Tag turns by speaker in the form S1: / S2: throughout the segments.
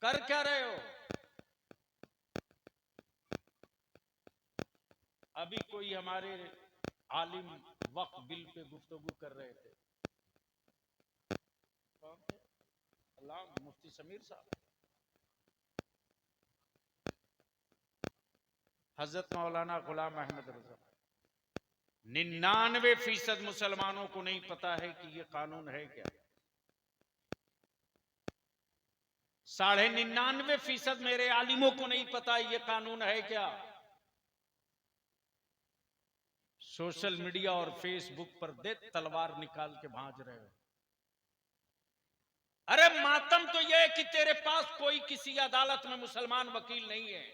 S1: कर क्या रहे हो? अभी कोई हमारे आलिम वक्फ बिल पे गुफ्तगू कर रहे थे। कौन थे? अल्लाह मुफ्ती समीर साहब। हजरत मौलाना गुलाम अहमद रजा। 99% मुसलमानों को नहीं पता है कि यह कानून है क्या। 99.5% मेरे आलिमों को नहीं पता यह कानून है क्या। सोशल मीडिया और फेसबुक पर दे तलवार निकाल के भांज रहे हो। अरे मातम तो यह है कि तेरे पास कोई किसी अदालत में मुसलमान वकील नहीं है।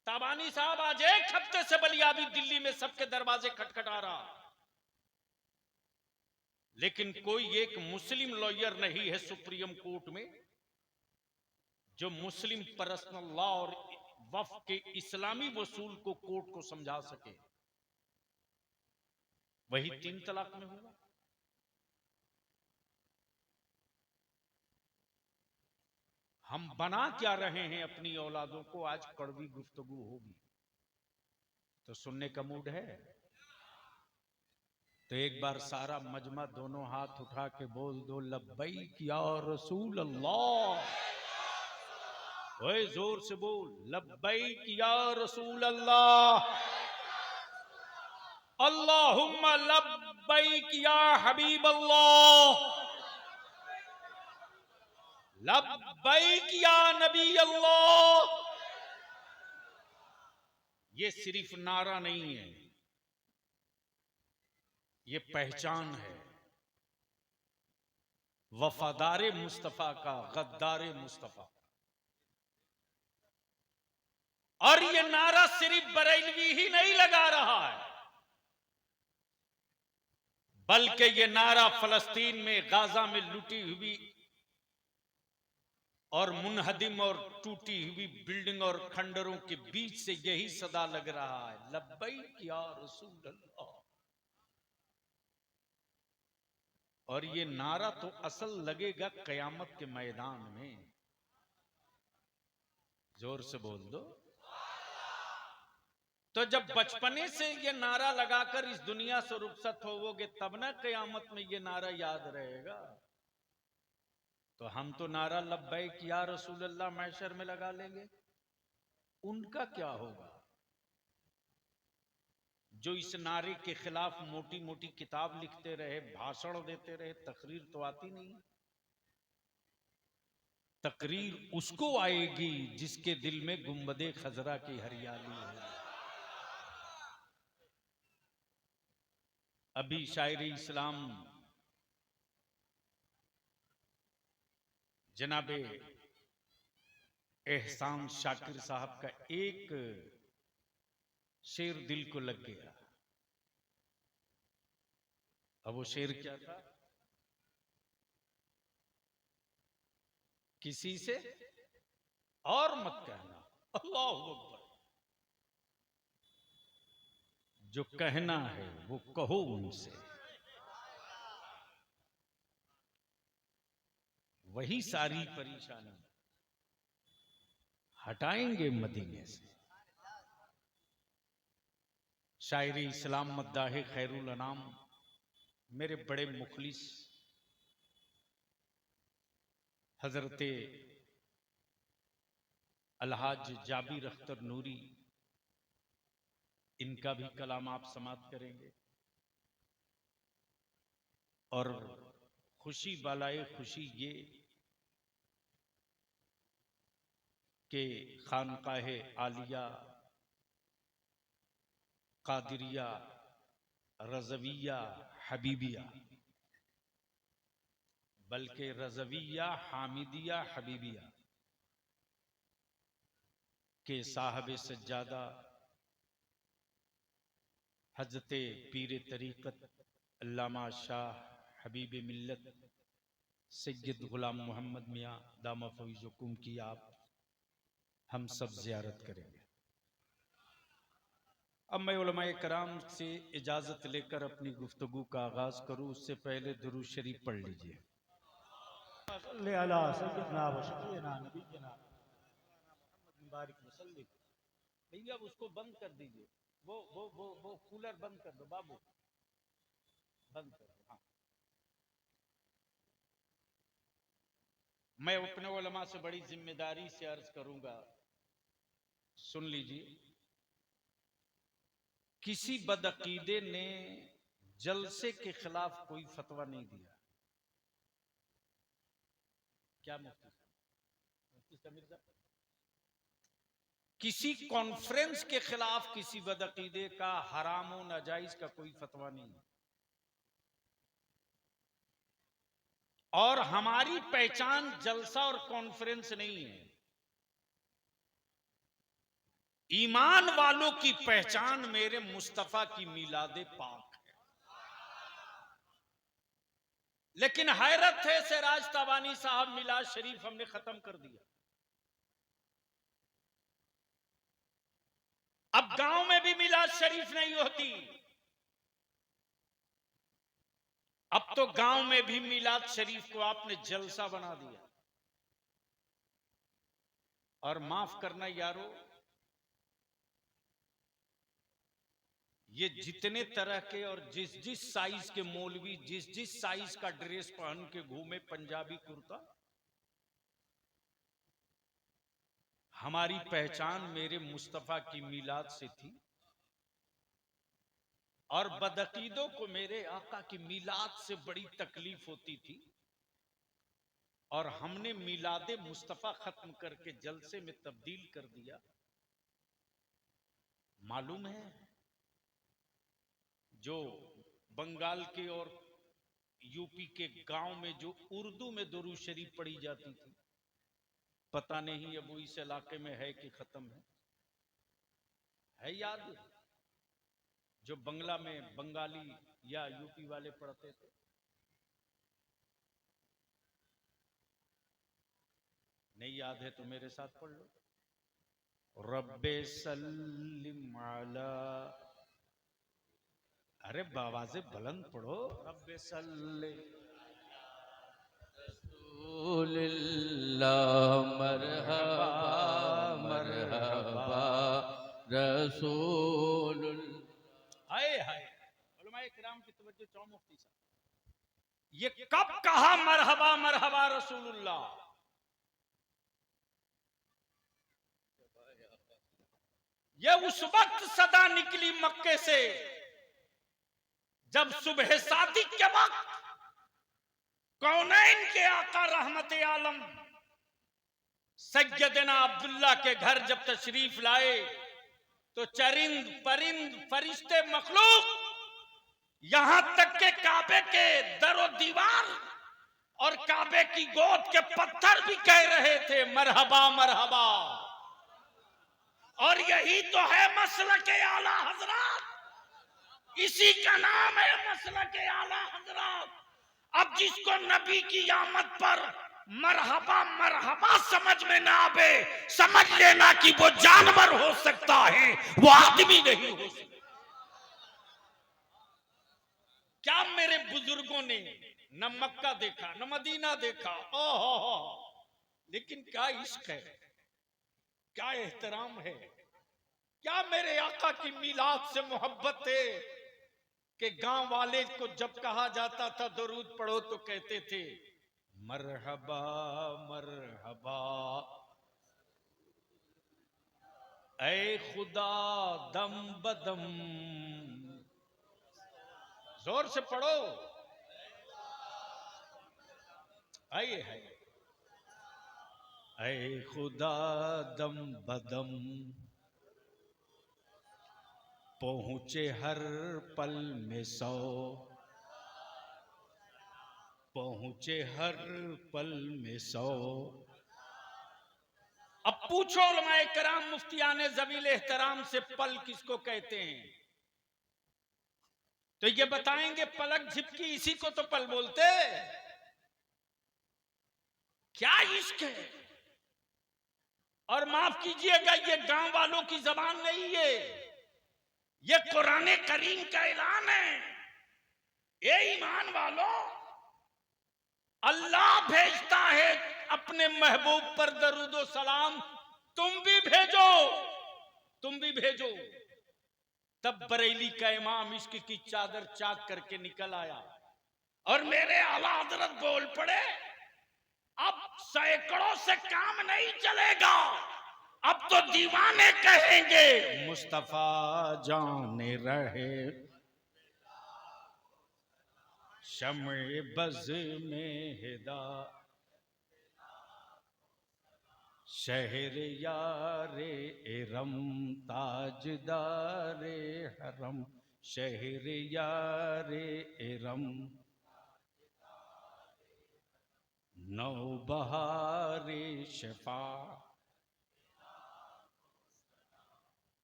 S1: ताबानी साहब आज एक हफ्ते से बलियाबी दिल्ली में सबके दरवाजे खटखटा रहा, लेकिन कोई एक मुस्लिम लॉयर नहीं है सुप्रीम कोर्ट में जो मुस्लिम पर्सनल लॉ और वक्फ के इस्लामी वसूल को कोर्ट को समझा सके। वही 3 तलाक में हुआ। हम बना क्या रहे हैं अपनी औलादों को, आज कड़वी गुफ्तगू होगी तो सुनने का मूड है। तो एक बार सारा मजमा दोनों हाथ उठा के बोल दो, लब्बैक या रसूल अल्लाह। ओए जोर से बोल, लब्बैक या रसूल अल्लाह, अल्लाहुम्मा लब्बैक या हबीब अल्लाह, लब्बैक या नबी अल्लाह। ये सिर्फ नारा नहीं है, ये पहचान है वफादार मुस्तफा का, गद्दार मुस्तफा। और ये नारा सिर्फ बरेलवी ही नहीं लगा रहा है, बल्कि ये नारा फलस्तीन में गाजा में लूटी हुई और मुनहदिम और टूटी हुई बिल्डिंग और खंडरों के बीच से यही सदा लग रहा है, लब्बैक या रसूल अल्लाह। और ये नारा तो असल लगेगा कयामत के मैदान में। जोर से बोल दो। तो जब बचपने से ये नारा लगाकर इस दुनिया से रुखसत होवोगे तब ना कयामत में ये नारा याद रहेगा। तो हम तो नारा लब्बैक या रसूल अल्लाह मैशर में लगा लेंगे, उनका क्या होगा जो इस नारे के खिलाफ मोटी मोटी किताब लिखते रहे, भाषण देते रहे। तकरीर तो आती नहीं। तकरीर उसको आएगी जिसके दिल में गुंबदे खजरा की हरियाली है। अभी शायरी इस्लाम जनाबे एहसान शाकिर साहब का एक शेर दिल को लग गया। अब वो शेर क्या था? किसी से और मत कहना, अल्लाहू अकबर। जो कहना है वो कहो उनसे, वही सारी परेशानी हटाएंगे मदीने से। शायरी इस्लाम मद्दाहे खैरुल अनाम मेरे बड़े मुखलिस हजरते अलहाज जाबिर अख्तर नूरी, इनका भी कलाम आप समाप्त करेंगे। और खुशी बालाए खुशी ये कि खानकाहे आलिया कादिरिया रज़विया हबीबिया, बल्कि रज़विया हामिदिया हबीबिया के साहब सज्जादा हजरते पीर तरीक़त अल्लामा शाह हबीब मिल्लत सैयद गुलाम मोहम्मद मियाँ दामा फैज़ुकुम की आप हम सब ज़ियारत करेंगे। अब मैं उलमाए कराम से इजाजत लेकर अपनी गुफ्तगू का आगाज करूं, उससे पहले दुरूद शरीफ पढ़ लीजिए। भैया उसको बंद कर दीजिए, वो कूलर बंद कर दो बाबू, बंद कर दो। हाँ, मैं अपने उलमा से बड़ी जिम्मेदारी से अर्ज करूंगा, सुन लीजिए। किसी बदअकीदे ने जलसे के खिलाफ कोई फतवा नहीं दिया। क्या मुफ्ती साहब, किसी कॉन्फ्रेंस के खिलाफ किसी बदअकीदे का हराम व नाजायज का कोई फतवा नहीं है। और हमारी पहचान जलसा और कॉन्फ्रेंस नहीं है। ईमान वालों की पहचान मेरे मुस्तफा की मिलादे पाक है। लेकिन हैरत है, सिराज तबानी साहब मिलाद शरीफ हमने खत्म कर दिया। अब गांव में भी मिलाद शरीफ नहीं होती। अब तो गांव में भी मिलाद शरीफ को आपने जलसा बना दिया। और माफ करना यारो, ये जितने तरह के और जिस जिस साइज के मौलवी जिस जिस साइज का ड्रेस पहन के घूमे, पंजाबी कुर्ता, हमारी पहचान मेरे मुस्तफा की मिलाद से थी। और बदअकीदों को मेरे आका की मिलाद से बड़ी तकलीफ होती थी। और हमने मिलादे मुस्तफा खत्म करके जलसे में तब्दील कर दिया। मालूम है, जो बंगाल के और यूपी के गांव में जो उर्दू में दुरूद शरीफ पढ़ी जाती थी, पता नहीं अब वो इस इलाके में है कि खत्म है याद? जो बंगला में बंगाली या यूपी वाले पढ़ते थे, नहीं याद है तो मेरे साथ पढ़ लो। रब्बे सल्लिम अला, अरे आवाज़ें बुलंद पढ़ो। रब्बे सल्ले
S2: रसूलुल्लाह मरहबा मरहबा रसूलुल्लाह।
S1: हाय हाय, उलमाए किराम की तवज्जो चाहो मुफ्ती साहब, ये कब कहा मरहबा मरहबा रसूलुल्लाह? ये उस वक्त सदा निकली मक्के से जब सुबह सादिक के वक्त कौनैन के आका रहमत आलम सैयदना अब्दुल्ला के घर जब तशरीफ लाए, तो चरिंद परिंद फरिश्ते मखलूक यहां तक के काबे के दरो दीवार और काबे की गोद के पत्थर भी कह रहे थे मरहबा मरहबा। और यही तो है मसलक आला हजरात, इसी का नाम है मसलक आला हजरात। अब जिसको नबी की आमद पर मरहबा मरहबा समझ में ना आवे, समझ लेना कि वो जानवर हो सकता है, वो आदमी नहीं हो सकता। क्या मेरे बुजुर्गों ने न मक्का देखा न मदीना देखा, ओहो, लेकिन क्या इश्क है, क्या एहतराम है, क्या मेरे आका की मिलाद से मोहब्बत है कि गांव वाले को जब कहा जाता था दरूद पढ़ो तो कहते थे मरहबा मरहबा, ऐ खुदा दम बदम, जोर से पढ़ो। आइए है, ऐ खुदा दम बदम, पहुंचे हर पल में सौ, पहुंचे हर पल में सौ। अब पूछो उलमाए कराम मुफ्तियाने ज़वील एहतराम से पल किसको कहते हैं, तो ये बताएंगे पलक झिपकी, इसी को तो पल बोलते। क्या इश्क है। और माफ कीजिएगा, ये गांव वालों की जबान नहीं है, ये कुरान करीम का ऐलान है। ये ईमान वालों, अल्लाह भेजता है अपने महबूब पर दरूदो सलाम, तुम भी भेजो, तुम भी भेजो। तब बरेली का इमाम इश्क की चादर चाक करके निकल आया और मेरे आला हजरत बोल पड़े, अब सैकड़ों से काम नहीं चलेगा, अब तो दीवाने कहेंगे मुस्तफा जाने रहे शम्ए बज़ में हिदा, शहर यारे इरम ताजदारे हरम, शहर यारे इरम नौबहारे शफा।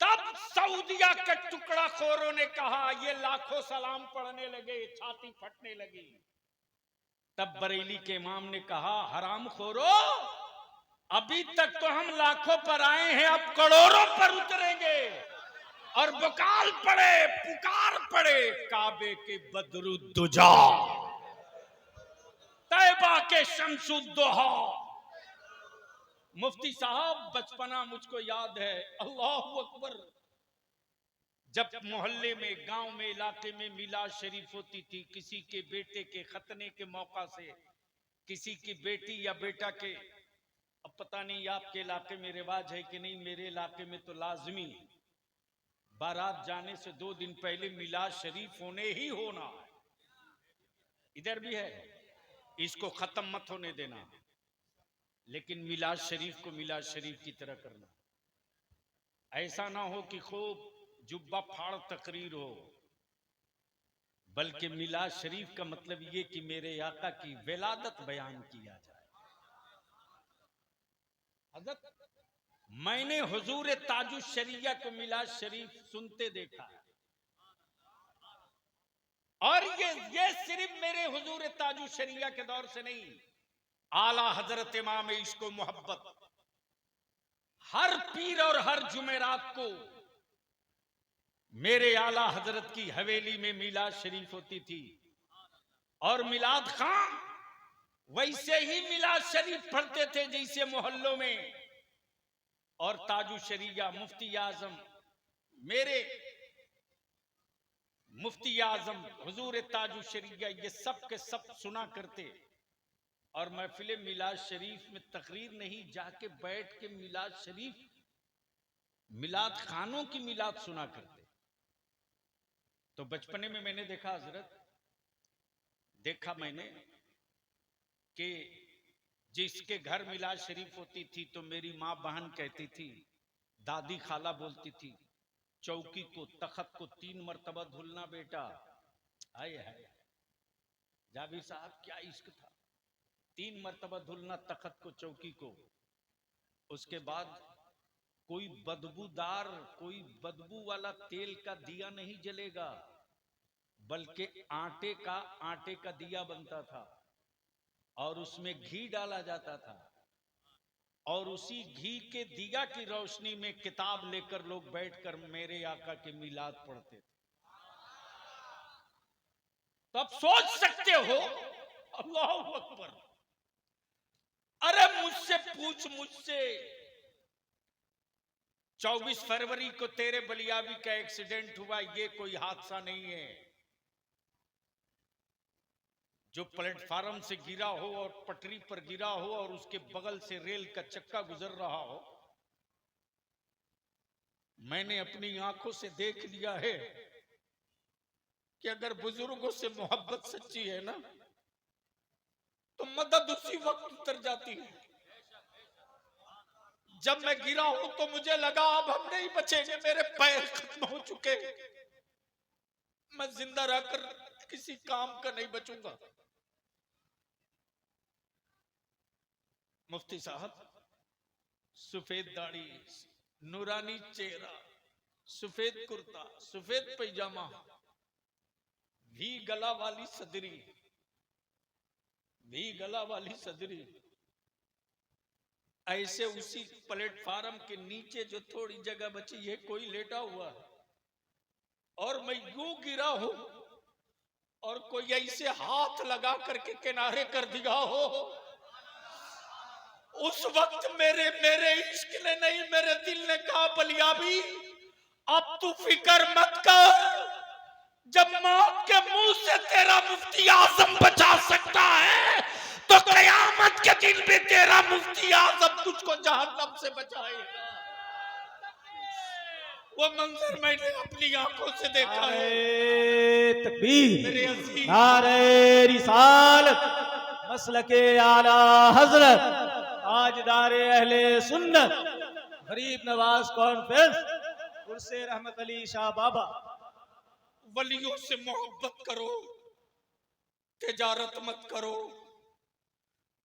S1: तब सऊदिया के टुकड़ा खोरों ने कहा, ये लाखों सलाम पढ़ने लगे, छाती फटने लगी। तब बरेली के इमाम ने कहा, हराम खोरो, अभी तक तो हम लाखों पर आए हैं, अब करोड़ों पर उतरेंगे। और बकाल पड़े, पुकार पड़े, काबे के बदरुद्दुजा, तैबा के शमसुद्दोहा। मुफ्ती साहब, बचपना मुझको याद है, अल्लाहु अकबर, जब मोहल्ले में, गांव में, इलाके में मिलाद शरीफ होती थी, किसी के बेटे के खतने के मौका से, किसी की बेटी या बेटा के, अब पता नहीं आपके इलाके में रिवाज है कि नहीं, मेरे इलाके में तो लाजमी बारात जाने से 2 दिन पहले मिलाद शरीफ होने ही होना। इधर भी है, इसको खत्म मत होने देना, लेकिन मिलाद शरीफ को मिलाद शरीफ की तरह करना। ऐसा ना हो कि खूब जुब्बा फाड़ तकरीर हो, बल्कि मिलाद शरीफ का मतलब ये कि मेरे आका की विलादत बयान किया जाए। हज़रत, मैंने हुजूर ताजुश शरिया को मिलाद शरीफ सुनते देखा है, और ये सिर्फ मेरे हुजूर ताजुश शरिया के दौर से नहीं, आला हजरत इमाम इश्क मोहब्बत हर पीर और हर जुमेरात को मेरे आला हजरत की हवेली में मिलाद शरीफ होती थी, और मिलाद खां वैसे ही मिलाद शरीफ पढ़ते थे जैसे मोहल्लों में। और ताजु शरिया मुफ्ती आजम, मेरे मुफ्ती आजम हुजूर ताजु शरिया, ये सब के सब सुना करते। और महफिल मिलाद शरीफ में तकरीर नहीं, जाके बैठ के मिलाद शरीफ, मिलाद खानों की मिलाद सुना करते। तो बचपने में मैंने देखा हजरत, देखा मैंने कि जिसके घर मिलाद शरीफ होती थी तो मेरी माँ बहन कहती थी, दादी खाला बोलती थी, चौकी को, तखत को 3 मरतबा धुलना बेटा। आए हाय जाबिर साहब, क्या इश्क था, 3 मरतबा धुलना तखत को, चौकी को। उसके बाद कोई बदबूदार, कोई बदबू वाला तेल का दिया नहीं जलेगा, बल्कि आटे का दिया बनता था, और उसमें घी डाला जाता था, और उसी घी के दिया की रोशनी में किताब लेकर लोग बैठकर मेरे आका के मिलाद पढ़ते थे। तो आप सोच सकते हो, अल्लाहु अकबर, अरे मुझसे पूछ, मुझसे 24 फरवरी को तेरे बलियावी का एक्सीडेंट हुआ, ये कोई हादसा नहीं है जो प्लेटफार्म से गिरा हो और पटरी पर गिरा हो और उसके बगल से रेल का चक्का गुजर रहा हो। मैंने अपनी आंखों से देख लिया है कि अगर बुजुर्गों से मोहब्बत सच्ची है ना, तो मदद उसी वक्त उतर जाती है। जब मैं गिरा हूं तो मुझे लगा अब हम नहीं बचेंगे, मेरे पैर खत्म हो चुके, मैं जिंदा रहकर किसी काम का नहीं बचूंगा। मुफ्ती साहब, सफेद दाढ़ी, नूरानी चेहरा, सफेद कुर्ता, सफेद पैजामा, भी गला वाली सदरी, भी गला वाली सदरी, ऐसे उसी प्लेटफार्म के नीचे जो थोड़ी जगह बची है, कोई लेटा हुआ है, और मैं यूं गिरा हूं और कोई ऐसे हाथ लगा करके किनारे कर दिया हो, उस वक्त मेरे मेरे इश्क ने नहीं, मेरे दिल ने कहा बलियाबी अब तू फिक्र मत कर, जब मौत के मुंह से तेरा मुफ्ती आजम बचा सकता है तो कयामत के दिन भी तेरा मुफ्ती आजम तुझको जहन्नम से बचाएगा। वो मंजर मैंने अपनी आंखों से देखा है।
S3: तकबीर,
S1: मेरे अजीज,
S3: नारे रिसालत, मसलके आला हजरत, ताजदारे अहले सुन्नत, गरीब नवाज कॉन्फ्रेंस, कुर्से रहमत अली शाह बाबा।
S1: वलियों से मोहब्बत करो, तिजारत मत करो।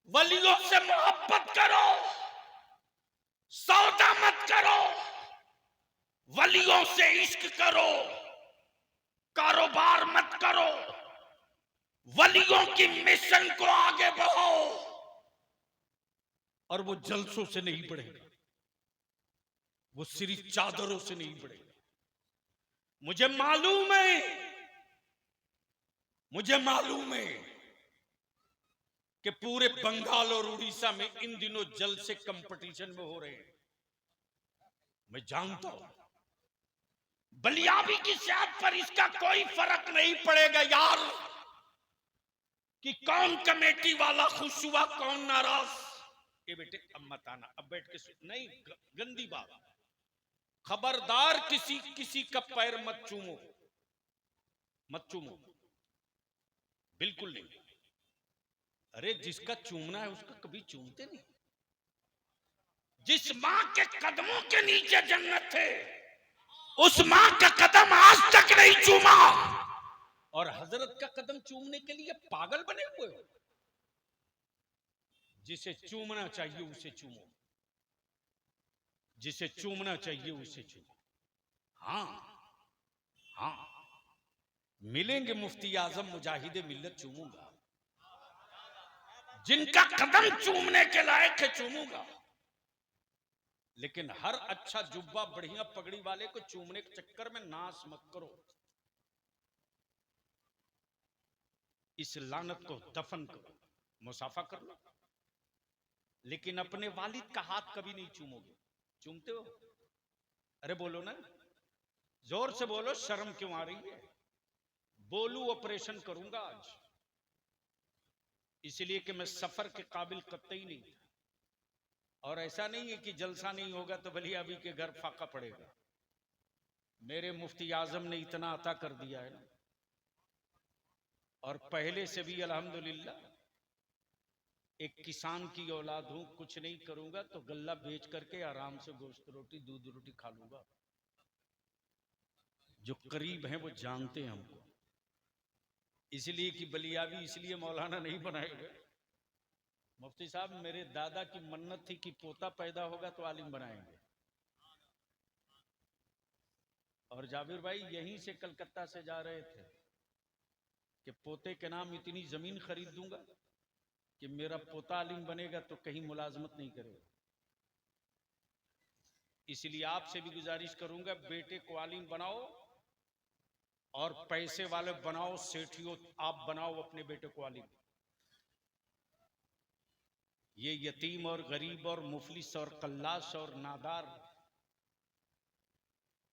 S1: वलियों से मोहब्बत करो, सौदा मत करो। वलियों से इश्क करो, कारोबार मत करो। वलियों की मिशन को आगे बढ़ाओ और वो जलसों से नहीं बढ़ेगा, वो सिर्फ चादरों से नहीं बढ़ेगा। मुझे मालूम है कि पूरे बंगाल और उड़ीसा में इन दिनों जल से कंपटीशन में हो रहे हैं। मैं जानता हूं बलियाबी की सेहत पर इसका कोई फर्क नहीं पड़ेगा यार, कि कौन कमेटी वाला खुश हुआ कौन नाराज। ये बेटे अब मत आना, अब बैठ के नहीं, गंदी बात। खबरदार किसी का पैर मत चूमो, बिल्कुल नहीं। अरे जिसका चूमना है उसका कभी चूमते नहीं। जिस मां के कदमों के नीचे जन्नत थे उस मां का कदम आज तक नहीं चूमा, और हजरत का कदम चूमने के लिए पागल बने हुए हो। जिसे चूमना चाहिए उसे चूमो, जिसे चूमना चाहिए उसे चूमो। हाँ, मिलेंगे मुफ्ती आजम मुजाहिदे मिल्लत चूमूंगा, जिनका कदम चूमने के लायक है चूमूंगा। लेकिन हर अच्छा जुब्बा बढ़िया पगड़ी वाले को चूमने के चक्कर में नाश मत करो। इस लानत को दफन करो, मुसाफा कर लो, लेकिन अपने वालिद का हाथ कभी नहीं चूमोगे। चूमते हो? अरे बोलो ना, जोर से बोलो, शर्म क्यों आ रही है? बोलू ऑपरेशन करूंगा आज, इसलिए कि मैं सफर के काबिल कतई नहीं। और ऐसा नहीं है कि जलसा नहीं होगा तो बलियाबी के घर फाका पड़ेगा। मेरे मुफ्ती आजम ने इतना अता कर दिया है ना, और पहले से भी अल्हम्दुलिल्लाह एक किसान की औलाद हूं, कुछ नहीं करूंगा तो गल्ला बेच करके आराम से गोश्त रोटी दूध रोटी खा लूंगा। जो करीब हैं वो जानते हैं हमको, इसलिए कि बलियाबी इसलिए मौलाना नहीं बनाए गए। मुफ्ती साहब, मेरे दादा की मन्नत थी कि पोता पैदा होगा तो आलिम बनाएंगे, और जाबिर भाई यहीं से कलकत्ता से जा रहे थे कि पोते के नाम इतनी जमीन खरीद दूंगा कि मेरा पोता आलिम बनेगा तो कहीं मुलाजमत नहीं करेगा। इसलिए आपसे भी गुजारिश करूंगा, बेटे को आलिम बनाओ और पैसे वाले बनाओ, सेठियों आप बनाओ अपने बेटे को आलिम। ये यतीम और गरीब और मुफलिस और कल्लाश और नादार,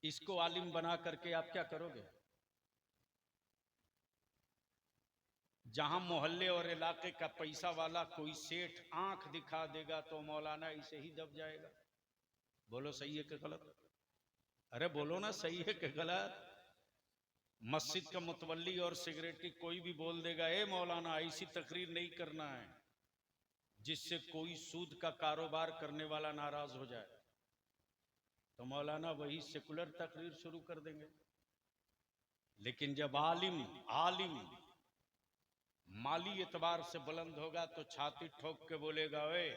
S1: इसको आलिम बना करके आप क्या करोगे? जहां मोहल्ले और इलाके का पैसा वाला कोई सेठ आंख दिखा देगा तो मौलाना इसे ही दब जाएगा। बोलो सही है कि गलत? अरे बोलो ना, सही है कि गलत? मस्जिद का मुतवल्ली और सिगरेटी कोई भी बोल देगा, ए मौलाना ऐसी तकरीर नहीं करना है, जिससे कोई सूद का कारोबार करने वाला नाराज हो जाए, तो मौलाना वही सेकुलर तकरीर शुरू कर देंगे। लेकिन जब आलिम माली एतबार से बुलंद होगा तो छाती ठोक के बोलेगा, ओए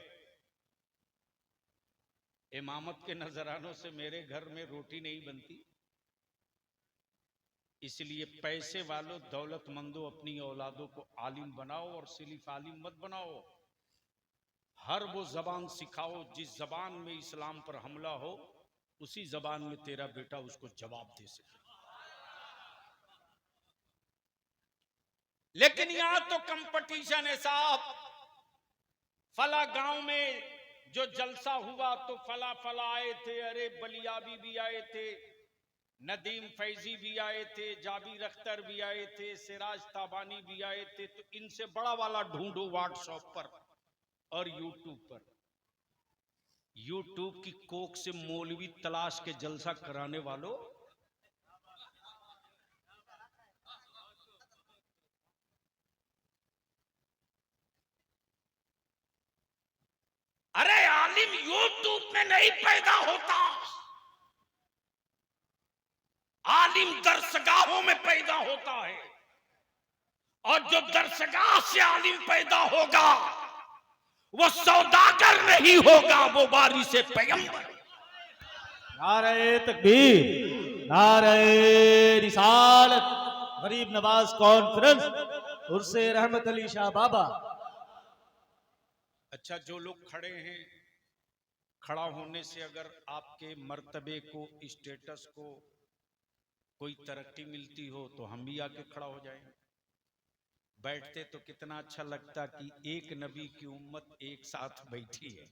S1: इमामत के नजरानों से मेरे घर में रोटी नहीं बनती। इसलिए पैसे वालों, दौलतमंदों, अपनी औलादों को आलिम बनाओ, और सिर्फ आलिम मत बनाओ, हर वो जबान सिखाओ जिस जबान में इस्लाम पर हमला हो, उसी जबान में तेरा बेटा उसको जवाब दे सके। लेकिन यहां तो कंपटीशन है साहब। फला गांव में जो जलसा हुआ तो फला फला आए थे, अरे बलियाबी भी आए थे, नदीम फैजी भी आए थे, जाबिर अख्तर भी आए थे, सिराज ताबानी भी आए थे। तो इनसे बड़ा वाला ढूंढो व्हाट्सएप पर और यूट्यूब पर। यूट्यूब की कोक से मौलवी तलाश के जलसा कराने वालों, अरे आलिम यूट्यूब में नहीं पैदा होता, आलिम दरसगाहों में पैदा होता है। और जो दरसगाह से आलिम पैदा होगा वो सौदागर नहीं होगा, वो वारिस पैगंबर।
S3: नारे तकबीर, नारे रिसालत, गरीब नवाज कॉन्फ्रेंस, उर्से रहमत अली शाह बाबा।
S1: अच्छा, जो लोग खड़े हैं, खड़ा होने से अगर आपके मर्तबे को, स्टेटस को कोई तरक्की मिलती हो तो हम भी आके खड़ा हो जाएं। बैठते तो कितना अच्छा लगता कि एक नबी की उम्मत एक साथ बैठी है,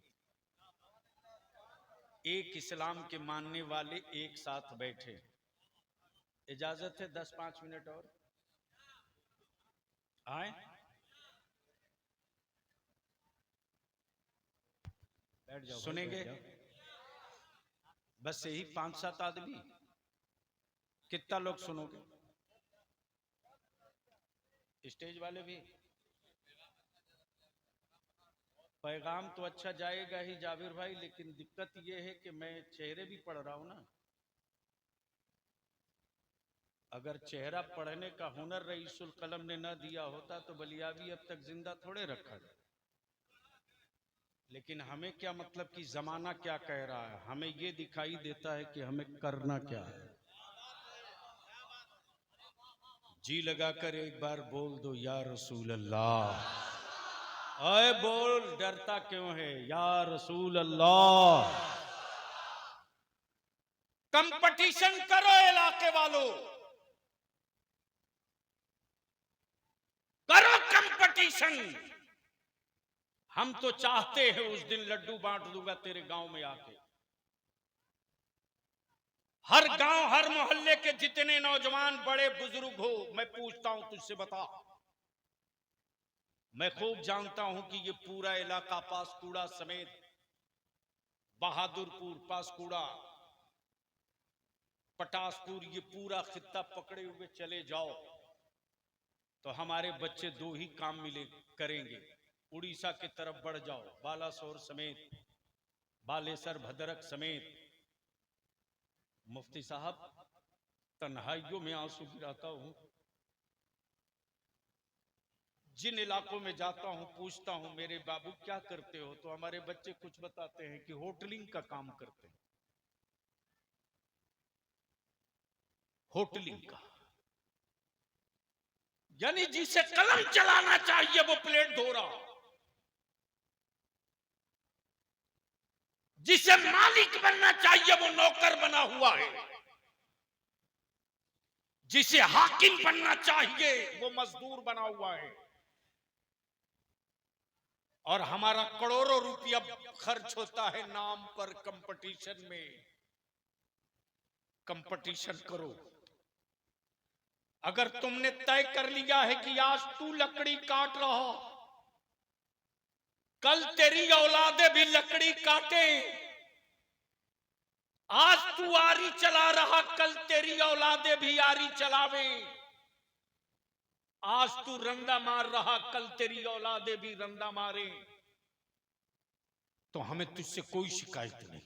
S1: एक इस्लाम के मानने वाले एक साथ बैठे। इजाजत है 10-5 मिनट और आए?
S3: बैठ जाओ,
S1: सुनेंगे? बस यही 5-7 आदमी, कितना लोग सुनोगे? स्टेज वाले भी? पैगाम तो अच्छा जाएगा ही जाबिर भाई, लेकिन दिक्कत यह है कि मैं चेहरे भी पढ़ रहा हूं ना। अगर चेहरा पढ़ने का हुनर रईसुल कलम ने न दिया होता तो बलियाबी अब तक जिंदा थोड़े रखा जाए। लेकिन हमें क्या मतलब कि जमाना क्या कह रहा है, हमें ये दिखाई देता है कि हमें करना क्या है। जी लगाकर एक बार बोल दो या रसूल अल्लाह। अरे बोल, डरता क्यों है? या रसूल अल्लाह। कंपटीशन करो इलाके वालों, करो कंपटीशन। हम तो चाहते हैं उस दिन लड्डू बांट दूंगा तेरे गांव में आके। हर गांव, हर मोहल्ले के जितने नौजवान बड़े बुजुर्ग हो, मैं पूछता हूं तुझसे बता। मैं खूब जानता हूं कि ये पूरा इलाका पासकुड़ा समेत, बहादुरपुर, पासकुड़ा, पटासपुर, ये पूरा खित्ता पकड़े हुए चले जाओ तो हमारे बच्चे दो ही काम मिले करेंगे। उड़ीसा की तरफ बढ़ जाओ, बालासोर समेत, बालेसर, भद्रक समेत। मुफ्ती साहब, तन्हाइयों में आंसू गिराता हूं, जिन इलाकों में जाता हूं पूछता हूं मेरे बाबू क्या करते हो, तो हमारे बच्चे कुछ बताते हैं कि होटलिंग का काम करते हैं। होटलिंग का यानी जिसे कलम चलाना चाहिए वो प्लेट धो रहा, जिसे मालिक बनना चाहिए वो नौकर बना हुआ है, जिसे हाकिम बनना चाहिए वो मजदूर बना हुआ है। और हमारा करोड़ों रुपया खर्च होता है नाम पर कंपटीशन में। कंपटीशन करो। अगर तुमने तय कर लिया है कि आज तू लकड़ी काट रहा, कल तेरी औलादे भी लकड़ी काटे। आज तू आरी चला रहा, कल तेरी औलादे भी आरी चलावे। आज तू रंदा मार रहा, कल तेरी औलादे भी रंदा मारे। तो हमें तुझसे कोई शिकायत नहीं,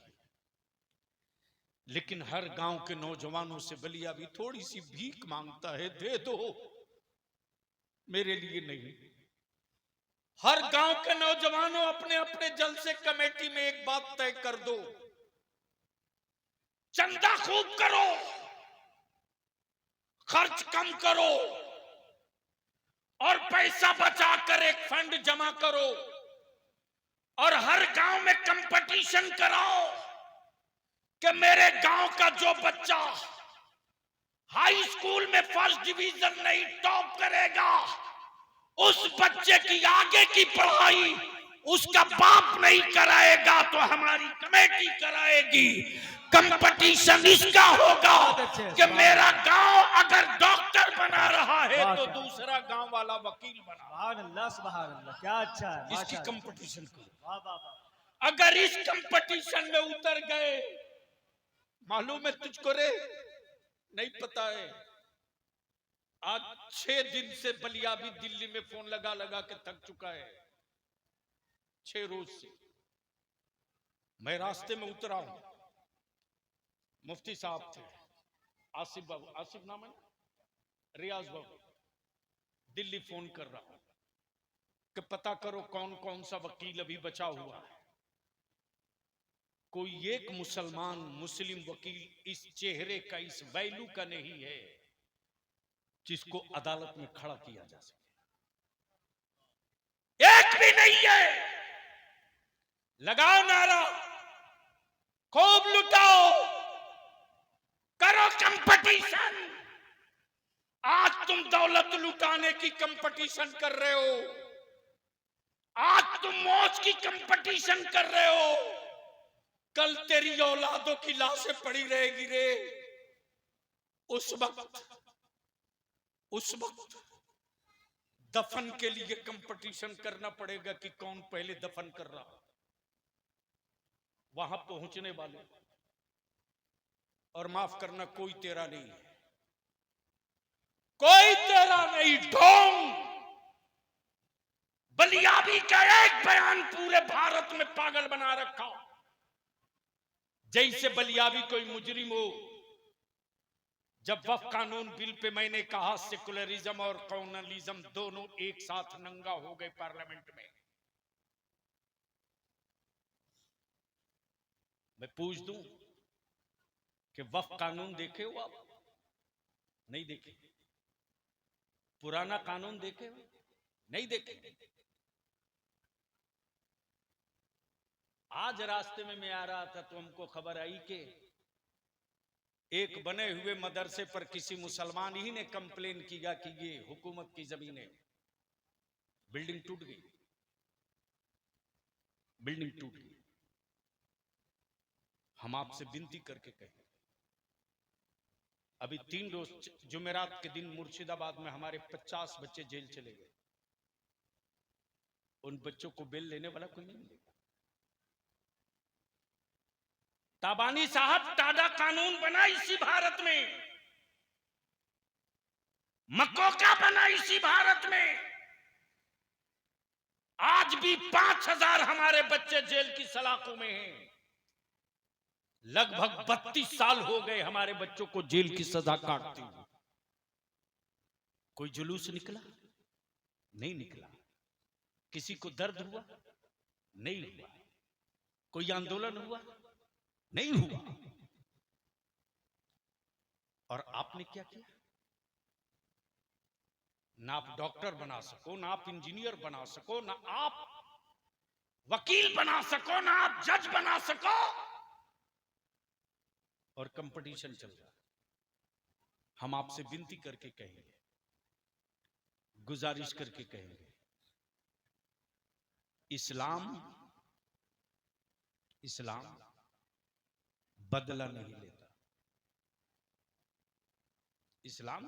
S1: लेकिन हर गांव के नौजवानों से बलिया भी थोड़ी सी भीख मांगता है, दे दो मेरे लिए नहीं। हर गांव के नौजवानों अपने अपने जलसे कमेटी में एक बात तय कर दो, चंदा खूब करो, खर्च कम करो और पैसा बचाकर एक फंड जमा करो और हर गांव में कंपटीशन कराओ कि मेरे गांव का जो बच्चा हाई स्कूल में फर्स्ट डिवीजन नहीं टॉप करेगा, उस बच्चे की आगे की पढ़ाई उसका बाप नहीं कराएगा तो हमारी कमेटी कराएगी। कंपटीशन इसका होगा कि मेरा गांव अगर डॉक्टर बना रहा है तो दूसरा गांव वाला वकील बना।
S3: सुभान अल्लाह, सुभान अल्लाह, क्या अच्छा है,
S1: इसकी
S3: माशाअल्लाह।
S1: कंपटीशन करो।
S3: वाह वाह वाह।
S1: अगर इस कंपटीशन में उतर गए, मालूम है तुझको रे, नहीं पता है, आज 6 दिन से बलियाबी दिल्ली में फोन लगा लगा के थक चुका है। 6 रोज से मैं रास्ते में उतरा हूं, मुफ्ती साहब थे, आसिफ बाबू, आसिफ नाम है, रियाज बाबू, दिल्ली फोन कर रहा हूं कि पता करो कौन कौन सा वकील अभी बचा हुआ है। कोई एक मुसलमान मुस्लिम वकील इस चेहरे का, इस वैल्यू का नहीं है जिसको अदालत में खड़ा किया जा सके। एक भी नहीं है। लगाओ नारा, खूब लुटाओ, करो कंपटीशन। आज तुम दौलत लुटाने की कंपटीशन कर रहे हो, आज तुम मौज की कंपटीशन कर रहे हो, कल तेरी औलादों की लाशें पड़ी रहेगी रे। उस वक्त दफन के लिए कंपटीशन करना पड़ेगा कि कौन पहले दफन कर रहा। वहां पहुंचने वाले, और माफ करना, कोई तेरा नहीं है, कोई तेरा नहीं। ढोंग बलियाबी का एक बयान पूरे भारत में पागल बना रखा, जैसे बलियाबी कोई मुजरिम हो। जब वक्फ कानून बिल पे मैंने कहा सेकुलरिज्म और कॉम्युनलिज्म दोनों एक साथ नंगा हो गए पार्लियामेंट में, मैं पूछ दूं कि वक्फ कानून देखे हो आप? नहीं देखे। पुराना कानून देखे हो? नहीं देखे। आज रास्ते में मैं आ रहा था तो हमको खबर आई कि एक बने हुए मदरसे पर किसी मुसलमान ही ने कंप्लेन किया कि ये हुकूमत की जमीन है। बिल्डिंग टूट गई, बिल्डिंग टूट गई। हम आपसे विनती करके कहें, अभी 3 रोज जुमेरात के दिन मुर्शिदाबाद में हमारे 50 बच्चे जेल चले गए। उन बच्चों को बेल लेने वाला कोई नहीं मिलेगा। ताबानी साहब, टाडा कानून बना इसी भारत में, मकोका बना इसी भारत में। आज भी 5000 हमारे बच्चे जेल की सलाखों में हैं। लगभग 32 साल हो गए हमारे बच्चों को जेल की सजा काटते हुए। कोई जुलूस निकला? नहीं निकला। किसी को दर्द हुआ? नहीं हुआ। कोई आंदोलन हुआ? नहीं हुआ। और आपने क्या किया? ना आप डॉक्टर बना सको, ना आप इंजीनियर बना सको, ना आप वकील बना सको, ना आप जज बना सको, और कंपटीशन चल रहा है। हम आपसे विनती करके कहेंगे, गुजारिश करके कहेंगे, इस्लाम बदला नहीं लेता। इस्लाम,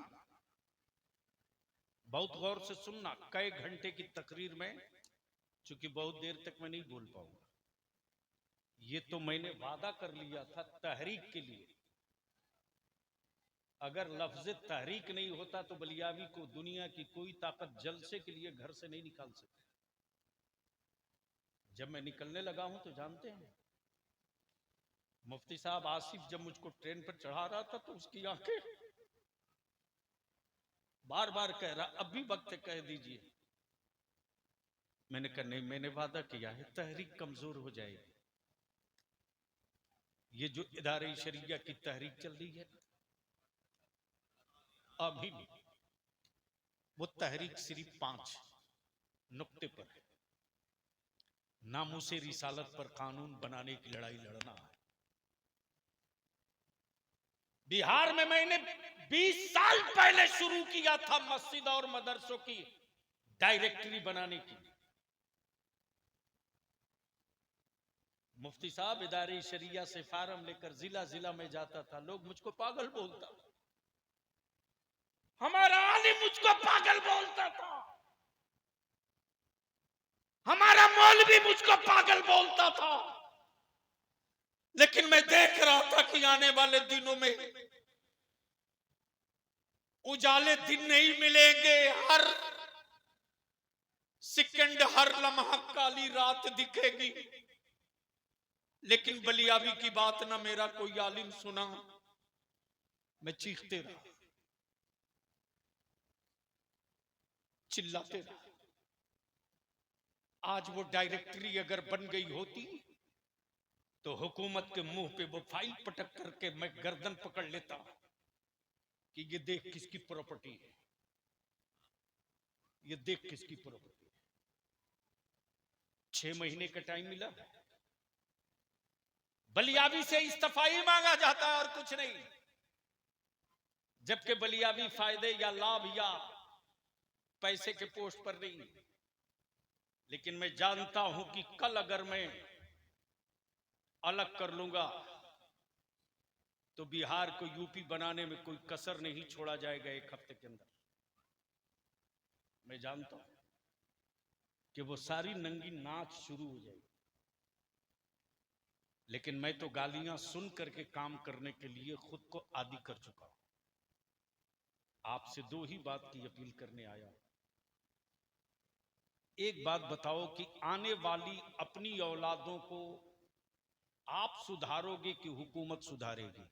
S1: बहुत गौर से सुनना, कई घंटे की तकरीर में, चूंकि बहुत देर तक मैं नहीं बोल पाऊंगा, ये तो मैंने वादा कर लिया था तहरीक के लिए। अगर लफ्ज तहरीक नहीं होता तो बलियाबी को दुनिया की कोई ताकत जलसे के लिए घर से नहीं निकाल सकती। जब मैं निकलने लगा हूं तो जानते हैं, मुफ्ती साहब आसिफ जब मुझको ट्रेन पर चढ़ा रहा था तो उसकी आंखें बार बार कह रहा, अब भी वक्त कह दीजिए। मैंने कहा नहीं, मैंने वादा किया है, तहरीक कमजोर हो जाएगी। ये जो इदारे शरिया की तहरीक चल रही है अभी भी, वो तहरीक सिर्फ 5 नुक्ते पर है। नामूसे रिसालत पर कानून बनाने की लड़ाई लड़ना है। बिहार में मैंने 20 साल पहले शुरू किया था मस्जिद और मदरसों की डायरेक्टरी बनाने की। मुफ्ती साहब इदारे शरिया से फार्म लेकर जिला जिला में जाता था, लोग मुझको पागल बोलता था, हमारा आलिम मुझको पागल बोलता था, हमारा मौलवी मुझको पागल बोलता था। लेकिन मैं देख रहा था कि आने वाले दिनों में उजाले दिन नहीं मिलेंगे, हर सेकंड हर लम्हा काली रात दिखेगी। लेकिन बलियाबी की बात ना मेरा कोई आलिम सुना, मैं चीखते रहा, चिल्लाते रहा। आज वो डायरेक्टरी अगर बन गई होती तो हुकूमत के मुंह पे वो फाइल पटक करके मैं गर्दन पकड़ लेता कि ये देख किसकी प्रॉपर्टी है, ये देख किसकी प्रॉपर्टी है। 6 महीने का टाइम मिला, बलियाबी से इस्तीफाई मांगा जाता है और कुछ नहीं, जबकि बलियाबी फायदे या लाभ या पैसे के पोस्ट पर नहीं। लेकिन मैं जानता हूं कि कल अगर मैं अलग कर लूंगा तो बिहार को यूपी बनाने में कोई कसर नहीं छोड़ा जाएगा 1 हफ्ते के अंदर। मैं जानता हूं कि वो सारी नंगी नाच शुरू हो जाएगी। लेकिन मैं तो गालियां सुन करके काम करने के लिए खुद को आदी कर चुका हूं। आपसे 2 ही बात की अपील करने आया हूं। एक बात बताओ कि आने वाली अपनी औलादों को आप सुधारोगे कि हुकूमत सुधारेगी?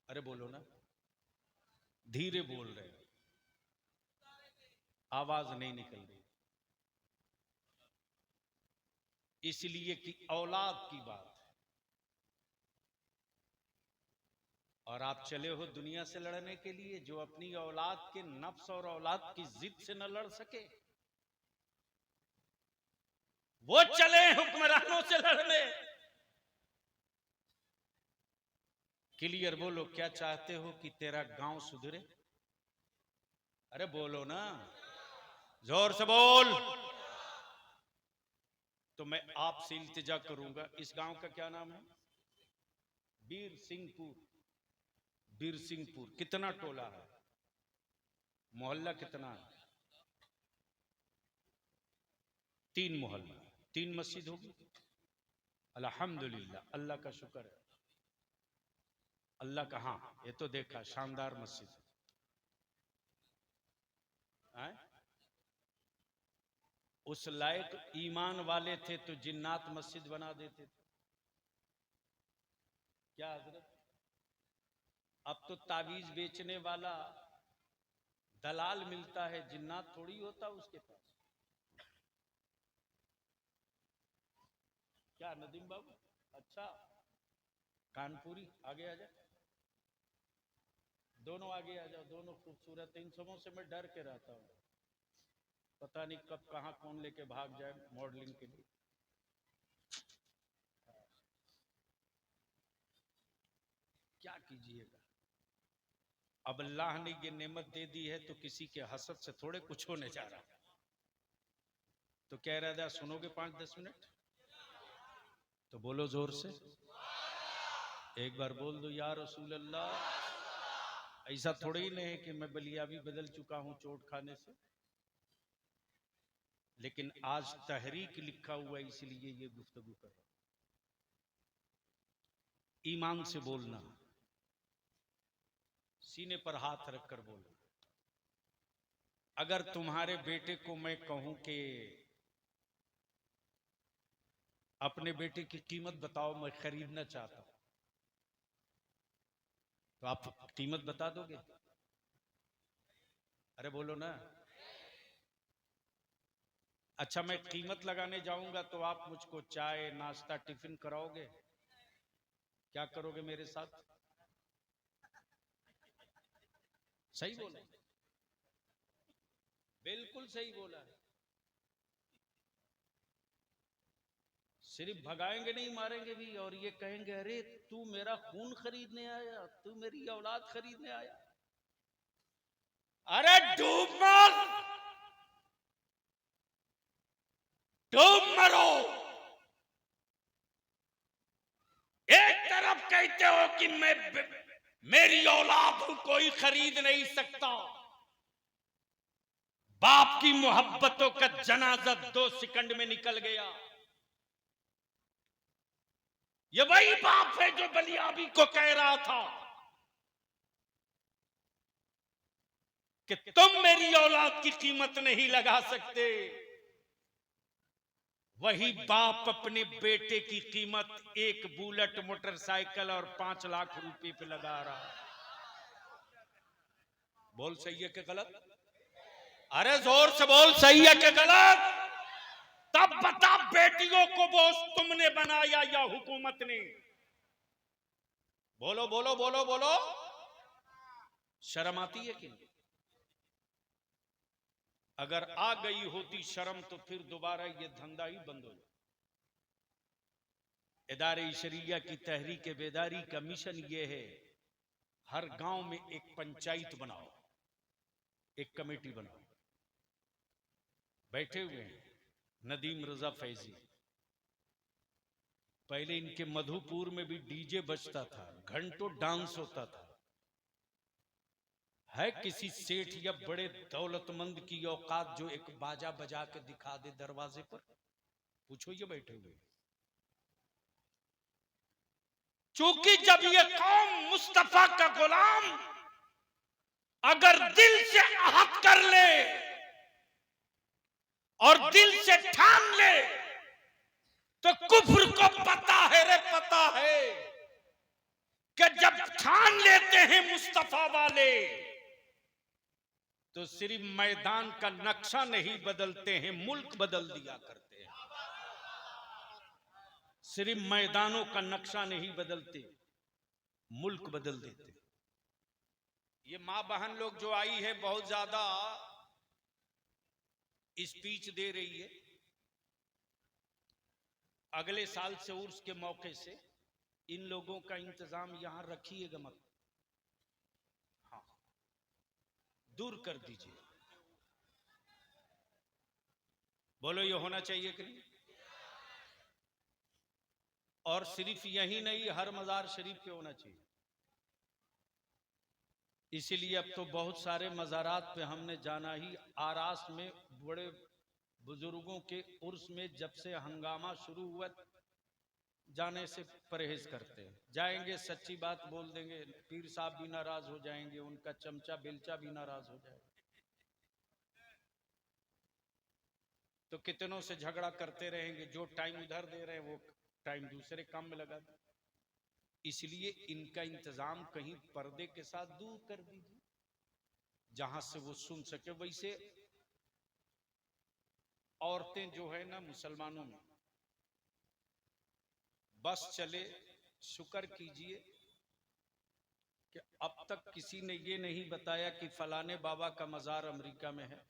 S1: अरे बोलो ना, धीरे बोल रहे हो, आवाज नहीं निकल रही। इसलिए कि औलाद की बात है और आप चले हो दुनिया से लड़ने के लिए। जो अपनी औलाद के नफ्स और औलाद की जिद से न लड़ सके वो चले हुक्मरानों से लड़ने। क्लियर बोलो, क्या चाहते हो कि तेरा गांव सुधरे? अरे बोलो ना, जोर से बोल। तो मैं आपसे इल्तिजा करूंगा, इस गांव का क्या नाम है? बीर सिंहपुर। बीर सिंहपुर कितना टोला है, मोहल्ला कितना है? 3 मोहल्ला, 3 मस्जिद होगी। अल्हम्दुलिल्लाह, अल्लाह का शुक्र है। अल्लाह का, हाँ ये तो देखा, शानदार मस्जिद है। उस लायक ईमान वाले थे तो जिन्नात मस्जिद बना देते थे। क्या हजरत? अब तो तावीज बेचने वाला दलाल मिलता है, जिन्नात थोड़ी होता उसके पास। क्या नदीम बाबू? अच्छा, कानपुरी आगे आ जाओ, दोनों आगे आ जाओ, दोनों खूबसूरत। इन सबों से मैं डर के रहता हूं, पता नहीं कब कहां कौन लेके भाग जाए मॉडलिंग के लिए। क्या कीजिएगा, अब अल्लाह ने ये नेमत दे दी है तो किसी के हसद से थोड़े कुछ होने जा रहा। तो कह रहा था सुनोगे 5-10 मिनट? तो बोलो जोर से, एक बार बोल दो या रसूल अल्लाह। ऐसा थोड़ा ही नहीं है कि मैं बलियाबी बदल चुका हूं चोट खाने से, लेकिन आज तहरीक लिखा हुआ है इसलिए ये गुफ्तगू कर रहा हूं। ईमान से बोलना, सीने पर हाथ रखकर बोलना। अगर तुम्हारे बेटे को मैं कहूं कि अपने बेटे की कीमत बताओ, मैं खरीदना चाहता हूं, तो आप कीमत बता दोगे? अरे बोलो ना। अच्छा, मैं कीमत लगाने जाऊंगा तो आप मुझको चाय नाश्ता टिफिन कराओगे? क्या करोगे मेरे साथ? सही बोला, बिल्कुल सही बोला। सिर्फ भगाएंगे नहीं, मारेंगे भी, और ये कहेंगे अरे तू मेरा खून खरीदने आया, तू मेरी औलाद खरीदने आया। अरे डूब मर, तुम मरो। एक तरफ कहते हो कि मेरी औलाद को कोई खरीद नहीं सकता, बाप की मोहब्बतों का जनाजा 2 सेकंड में निकल गया। ये वही बाप है जो बलियाबी को कह रहा था कि तुम मेरी औलाद की कीमत नहीं लगा सकते। वही बाप अपने बेटे की कीमत एक बुलेट मोटरसाइकिल और 5 लाख रुपए पे लगा रहा। बोल सही है कि गलत? अरे जोर से बोल, सही है कि गलत? तब बता, बेटियों को बोझ तुमने बनाया या हुकूमत ने? बोलो बोलो बोलो बोलो। शर्म आती है कि नहीं? अगर आ गई होती शर्म तो फिर दोबारा ये धंधा ही बंद हो जाए। इदारे शरिया की तहरीक बेदारी का मिशन ये है, हर गांव में एक पंचायत बनाओ, एक कमेटी बनाओ। बैठे हुए हैं नदीम रजा फैजी। पहले इनके मधुपुर में भी डीजे बजता था, घंटों डांस होता था। है किसी सेठ या बड़े दौलतमंद की औकात जो एक बाजा बजा के दिखा दे दरवाजे पर? पूछो ये बैठे हुए। चूंकि जब ये कौम मुस्तफा का गुलाम अगर दिल से आहत कर ले और दिल से ठान ले, तो कुफ्र को पता है रे, पता है कि जब ठान लेते हैं मुस्तफा वाले तो सिर्फ मैदान का नक्शा नहीं बदलते हैं, मुल्क बदल दिया करते हैं। सिर्फ मैदानों का नक्शा नहीं बदलते, मुल्क बदल देते। ये मां बहन लोग जो आई है बहुत ज्यादा स्पीच दे रही है। अगले साल से उर्स के मौके से इन लोगों का इंतजाम यहां रखिएगा मत, हाँ दूर कर दीजिए। बोलो ये होना चाहिए कि नहीं? और सिर्फ यही नहीं, हर मजार शरीफ पे होना चाहिए। इसीलिए अब तो बहुत सारे मज़ारात पे हमने जाना ही, आरास में बड़े बुजुर्गों के उर्स में जब से हंगामा शुरू हुआ जाने से परहेज करते हैं। जाएंगे सच्ची बात बोल देंगे, पीर साहब भी नाराज हो जाएंगे, उनका चमचा बेलचा भी नाराज हो जाएगा, तो कितनों से झगड़ा करते रहेंगे। जो टाइम उधर दे रहे हैं वो टाइम दूसरे काम में लगा दे। इसलिए इनका इंतजाम कहीं पर्दे के साथ दूर कर दीजिए, जहां से वो सुन सके। वैसे औरतें जो है ना मुसलमानों में बस चले, शुक्र कीजिए कि अब तक किसी ने ये नहीं बताया कि फलाने बाबा का मजार अमेरिका में है,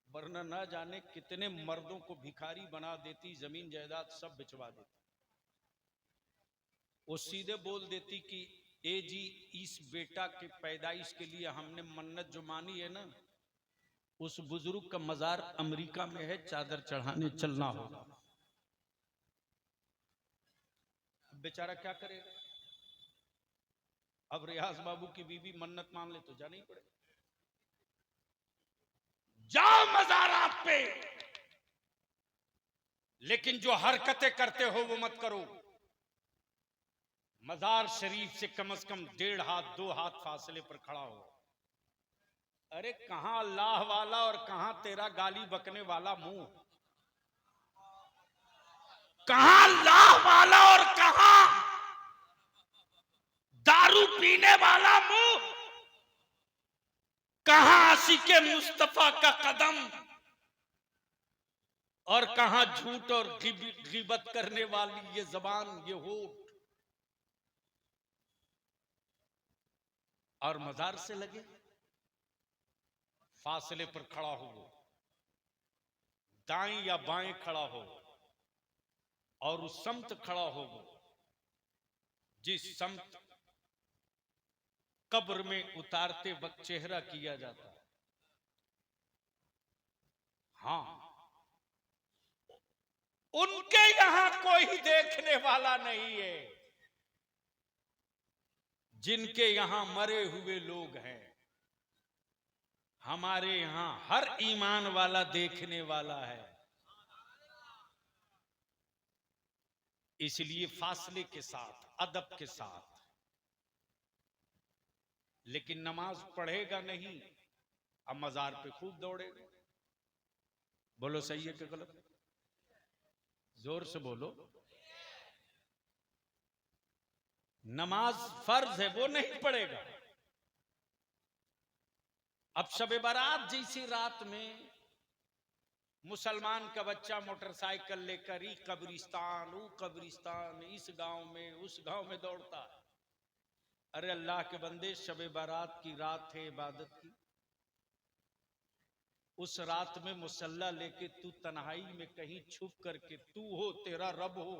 S1: वरना ना जाने कितने मर्दों को भिखारी बना देती, जमीन जायदाद सब बिचवा देती। वो सीधे बोल देती कि ए जी, इस बेटा के पैदाइश के लिए हमने मन्नत जो मानी है ना, उस बुजुर्ग का मजार अमेरिका में है, चादर चढ़ाने चलना होगा। बेचारा क्या करेगा? अब रियाज बाबू की बीवी मन्नत मान ले तो जाना ही पड़ेगा। जाओ मजारात पे, लेकिन जो हरकतें करते हो वो मत करो। मजार शरीफ से कम 1.5 हाथ 2 हाथ फासले पर खड़ा हो। अरे कहां अल्लाह वाला और कहां तेरा गाली बकने वाला मुंह? कहां अल्लाह वाला और कहां दारू पीने वाला मुंह? कहां आशिके मुस्तफा का कदम और कहां झूठ और गिबत करने वाली ये जबान, ये होठ? और मजार से लगे फासले पर खड़ा हो, दाएं या बाएं खड़ा हो, और उस समत खड़ा हो जिस समत कब्र में उतारते वक्त चेहरा किया जाता। हाँ, उनके यहां कोई देखने वाला नहीं है, जिनके यहां मरे हुए लोग हैं। हमारे यहां हर ईमान वाला देखने वाला है। इसलिए फासले के साथ, अदब के साथ। लेकिन नमाज पढ़ेगा नहीं, अब मजार पे खूब दौड़ेगा। बोलो सही है कि गलत? जोर से बोलो। नमाज फर्ज है, वो नहीं पढ़ेगा। अब शब बारात जैसी रात में मुसलमान का बच्चा मोटरसाइकिल लेकर ही कब्रिस्तान, वो कब्रिस्तान, इस गांव में उस गांव में दौड़ता है। अरे अल्लाह के बंदे, शब बारात की रात है इबादत की। उस रात में मुसल्ला लेके तू तन्हाई में कहीं छुप करके, तू हो, तेरा रब हो,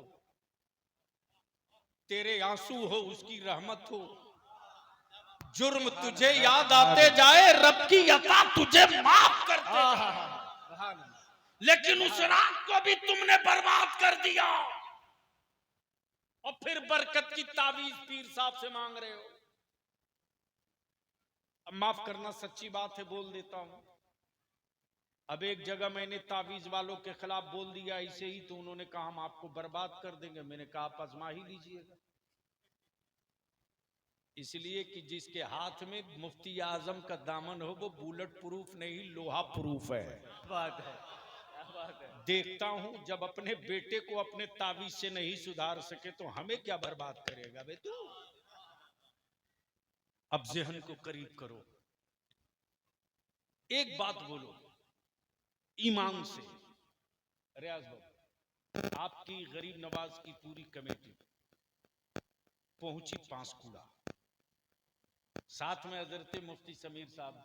S1: तेरे आंसू हो, उसकी रहमत हो, जुर्म तुझे याद आते जाए, रब की अता तुझे माफ करते जाए। लेकिन उस रात को भी तुमने बर्बाद कर दिया और फिर बरकत की तावीज पीर साहब से मांग रहे हो। अब माफ करना, सच्ची बात है, बोल देता हूं। अब एक जगह मैंने तावीज वालों के खिलाफ बोल दिया ऐसे ही, तो उन्होंने कहा हम आपको बर्बाद कर देंगे। मैंने कहा आप आजमा ही लीजिएगा। इसलिए कि जिसके हाथ में मुफ्ती आजम का दामन हो, वो बुलेट प्रूफ नहीं, लोहा प्रूफ है।
S3: बात है, बात है।
S1: देखता हूं, जब अपने बेटे को अपने तावीज से नहीं सुधार सके तो हमें क्या बर्बाद करेगा बे तू। अब ज़हन को करीब करो, एक बात बोलो ईमान से। रियाज बाबू, आपकी गरीब नवाज की पूरी कमेटी पहुंची पांसकुड़ा, साथ में हजरत मुफ्ती समीर साहब,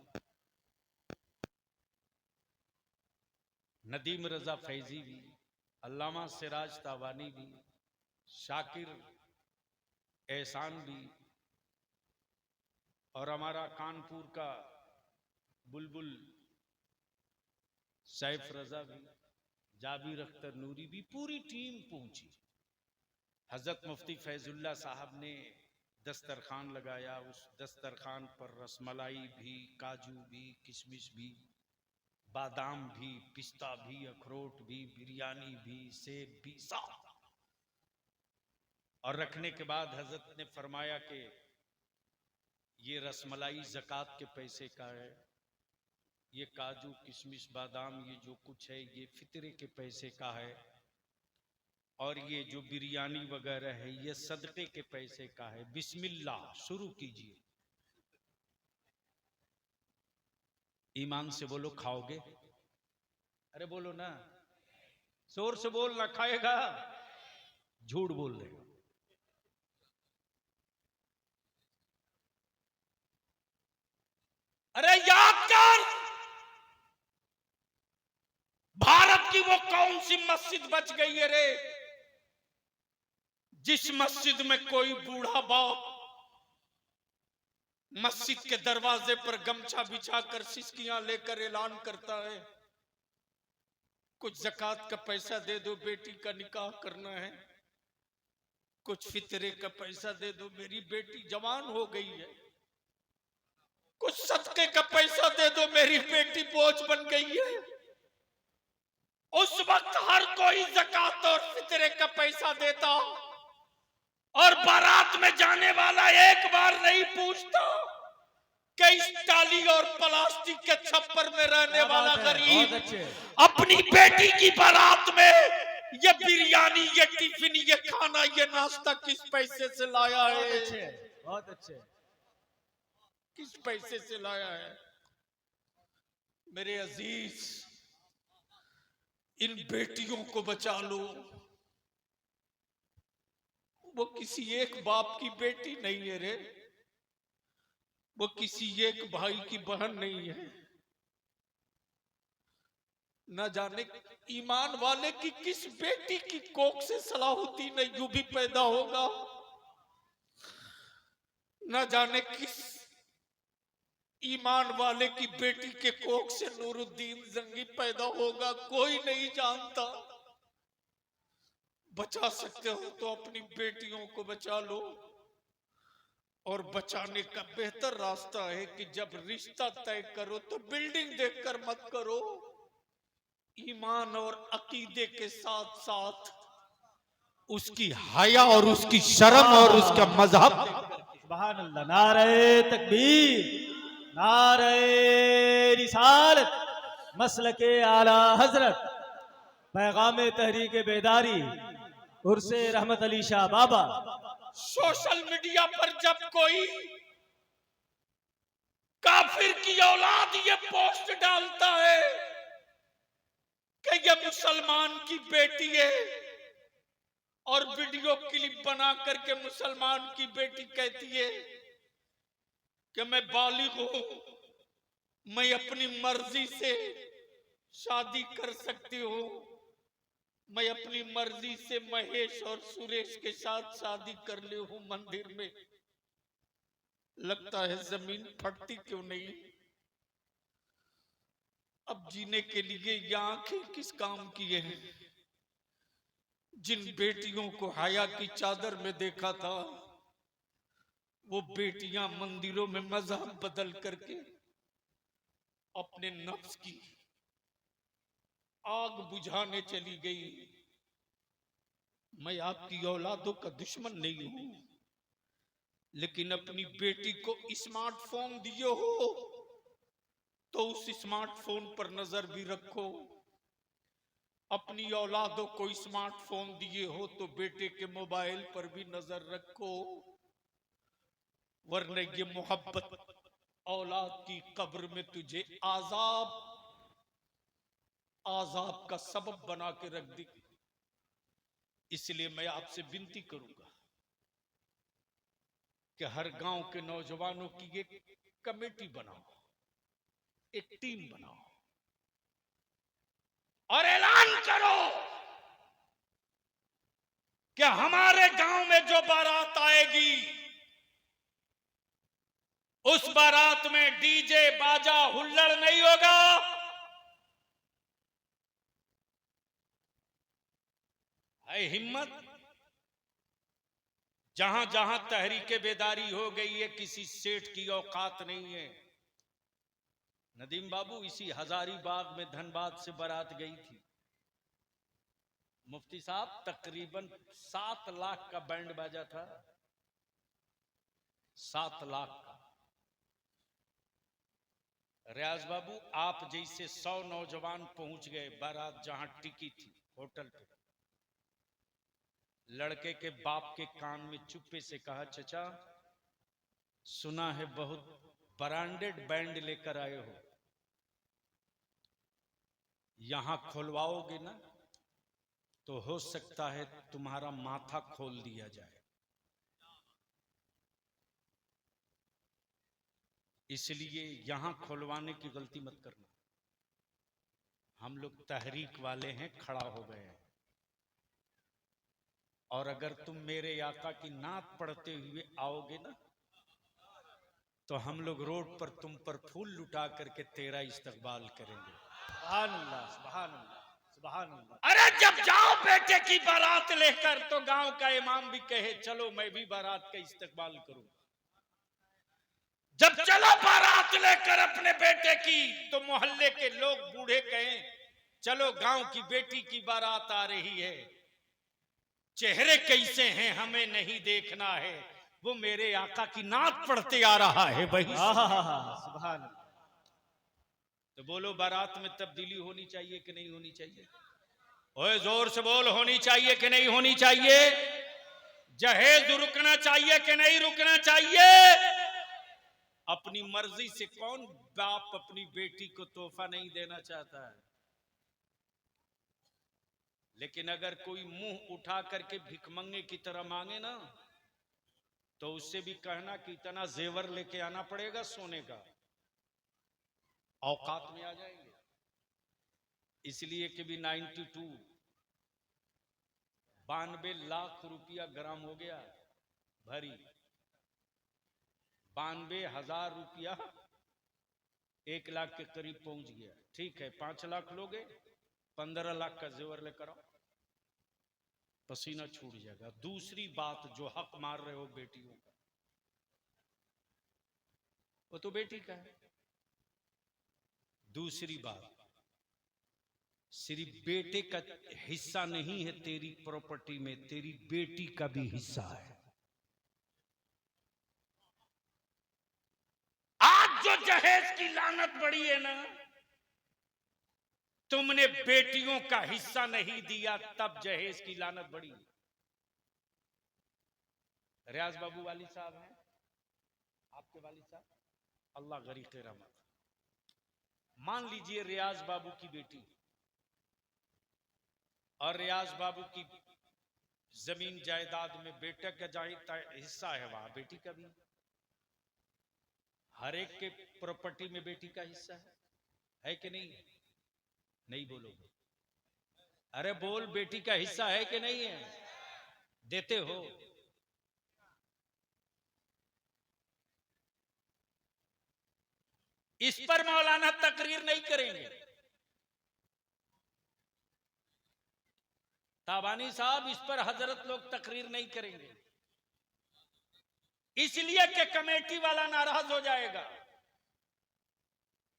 S1: नदीम रजा फैजी भी, अल्लामा सिराज तावानी भी, शाकिर एहसान भी, और हमारा कानपुर का बुलबुल सैफ रजा भी, जाबिर अख्तर नूरी भी, पूरी टीम पहुंची। हजरत मुफ्ती फैजुल्ला साहब ने दस्तरखान लगाया। उस दस्तरखान पर रसमलाई भी, काजू भी, किशमिश भी, बादाम भी, पिस्ता भी, अखरोट भी, बिरयानी भी, सेब भी, सब। और रखने के बाद हजरत ने फरमाया कि ये रसमलाई ज़कात के पैसे का है, ये काजू किशमिश बादाम ये जो कुछ है ये फितरे के पैसे का है, और ये जो बिरयानी वगैरह है ये सदके के पैसे का है। बिस्मिल्लाह शुरू कीजिए। ईमान से बोलो, खाओगे? अरे बोलो ना, जोर से बोल ना, खाएगा? झूठ बोल रहे हो। अरे याद कर, भारत की वो कौन सी मस्जिद बच गई है रे, जिस मस्जिद में कोई बूढ़ा बाप मस्जिद के दरवाजे पर गमछा बिछाकर सिसकियां लेकर ऐलान करता है, कुछ ज़कात का पैसा दे दो, बेटी का निकाह करना है, कुछ फितरे का पैसा दे दो, मेरी बेटी जवान हो गई है, कुछ सदके का पैसा दे दो, मेरी बेटी बोझ बन गई है। उस वक्त हर कोई ज़कात और फितरे का पैसा देता, और बारात में जाने वाला एक बार नहीं पूछता कि इस टाली और प्लास्टिक के छप्पर में रहने वाला गरीब अपनी बेटी की बारात में ये बिरयानी, ये टिफिन, ये खाना, ये नाश्ता किस पैसे से लाया है?
S3: बहुत अच्छे,
S1: किस पैसे से लाया है? मेरे अजीज, इन बेटियों को बचा लो। वो किसी एक बाप की बेटी नहीं है रे, वो किसी एक भाई की बहन नहीं है। न जाने ईमान वाले की किस बेटी की कोख से सलाहुद्दीन अय्यूबी पैदा होगा, न जाने किस
S4: ईमान वाले की बेटी के कोख से नूरुद्दीन जंगी पैदा होगा कोई नहीं जानता। बचा सकते हो तो अपनी बेटियों को बचा लो, और बचाने का बेहतर रास्ता है कि जब रिश्ता तय करो तो बिल्डिंग देखकर मत करो, ईमान और अकीदे के साथ साथ उसकी हया और उसकी शर्म और उसका मजहब।
S3: सुभान अल्लाह। नारे तकबीर, नारे रिसालत, मसलके आला हजरत, पैगाम तहरीक बेदारी, उर्से रहमत अली शाह बाबा।
S4: सोशल मीडिया पर जब कोई काफिर की औलाद ये पोस्ट डालता है कि ये मुसलमान की बेटी है, और वीडियो क्लिप बना करके मुसलमान की बेटी कहती है कि मैं बालिग हूं, मैं अपनी मर्जी से शादी कर सकती हूं, मैं अपनी मर्जी से महेश और सुरेश के साथ शादी कर ली हूं मंदिर में, लगता है जमीन फटती क्यों नहीं। अब जीने के लिए ये आंखें किस काम की है। जिन बेटियों को हया की चादर में देखा था, वो बेटियां मंदिरों में मजहब बदल करके अपने नफ्स की आग बुझाने चली गई। मैं आपकी औलादों का दुश्मन नहीं हूं, लेकिन अपनी बेटी को स्मार्टफोन दिए हो तो उस स्मार्टफोन पर नजर भी रखो। अपनी औलादों को स्मार्टफोन दिए हो तो बेटे के मोबाइल पर भी नजर रखो, वरना ये मोहब्बत औलाद की कब्र में तुझे आजाब का सबब बना के रख दी। इसलिए मैं आपसे विनती करूंगा कि हर गांव के नौजवानों की एक कमेटी बनाओ, एक टीम बनाओ और ऐलान करो कि हमारे गांव में जो बारात आएगी उस बारात में डीजे बाजा हुल्लड़ नहीं होगा। है हिम्मत। जहां जहां तहरीके बेदारी हो गई है, किसी सेठ की औकात नहीं है। नदीम बाबू, इसी हजारीबाग में धनबाद से बारात गई थी। मुफ्ती साहब, तकरीबन 7 लाख का बैंड बाजा था, 7 लाख का। रियाज बाबू, आप जैसे 100 नौजवान पहुंच गए बारात जहां टिकी थी होटल पे। लड़के के बाप के कान में चुप्पे से कहा, चचा सुना है बहुत ब्रांडेड बैंड लेकर आए हो, यहां खोलवाओगे ना तो हो सकता है तुम्हारा माथा खोल दिया जाए। इसलिए यहां खोलवाने की गलती मत करना। हम लोग तहरीक वाले हैं, खड़ा हो गए हैं, और अगर तुम मेरे आका की नात पढ़ते हुए आओगे ना तो हम लोग रोड पर तुम पर फूल लुटा करके तेरा इस्तकबाल करेंगे।
S3: सुभान अल्लाह, सुभान अल्लाह, सुभान अल्लाह।
S4: अरे जब जाओ बेटे की बारात लेकर तो गांव का इमाम भी कहे चलो मैं भी बारात का इस्तकबाल करूं। जब चलो बारात लेकर अपने बेटे की तो मोहल्ले के लोग बूढ़े कहें चलो गांव की बेटी की बारात आ रही है, चेहरे कैसे हैं हमें नहीं देखना है, वो मेरे आका की नात पढ़ते आ रहा है भाई।
S3: सुभान अल्लाह।
S4: तो बोलो, बारात में तब्दीली होनी चाहिए कि नहीं होनी चाहिए? ओए जोर से बोल, होनी चाहिए कि नहीं होनी चाहिए? जहेज रुकना चाहिए कि नहीं रुकना चाहिए? अपनी मर्जी से कौन बाप अपनी बेटी को तोहफा नहीं देना चाहता है? लेकिन अगर कोई मुंह उठा करके भिखमंगे की तरह मांगे ना तो उससे भी कहना कि इतना जेवर लेके आना पड़ेगा सोने का, औकात में आ जाएंगे। इसलिए कि भी 92 लाख रुपया ग्राम हो गया भरी, 92,000 रुपया
S1: 1 लाख के करीब पहुंच गया। ठीक है, 5 लाख लोगे, 15 लाख का जेवर लेकर आओ, पसीना छूट जाएगा। दूसरी बात, जो हक मार रहे हो बेटियों का, वो तो बेटी का है। दूसरी बात, सिर्फ बेटे का हिस्सा नहीं है तेरी प्रॉपर्टी में, तेरी बेटी का भी हिस्सा है। आज जो जहेज की लानत बढ़ी है ना, तुमने बेटियों का हिस्सा नहीं दिया, तब जहेज की लानत बढ़ी। रियाज बाबू वाली साहब हैं आपके वाली साहब, अल्लाह गरीक़ रहमत। मान लीजिए रियाज बाबू की बेटी, और रियाज बाबू की जमीन जायदाद में बेटे का हिस्सा है, वहां बेटी का भी। हर एक के प्रॉपर्टी में बेटी का हिस्सा है कि नहीं? नहीं बोलोगे? अरे बोल, बेटी का हिस्सा है कि नहीं है? देते हो? इस पर मौलाना तकरीर नहीं करेंगे। ताबानी साहब, इस पर हजरत लोग तकरीर नहीं करेंगे, इसलिए कि कमेटी वाला नाराज हो जाएगा।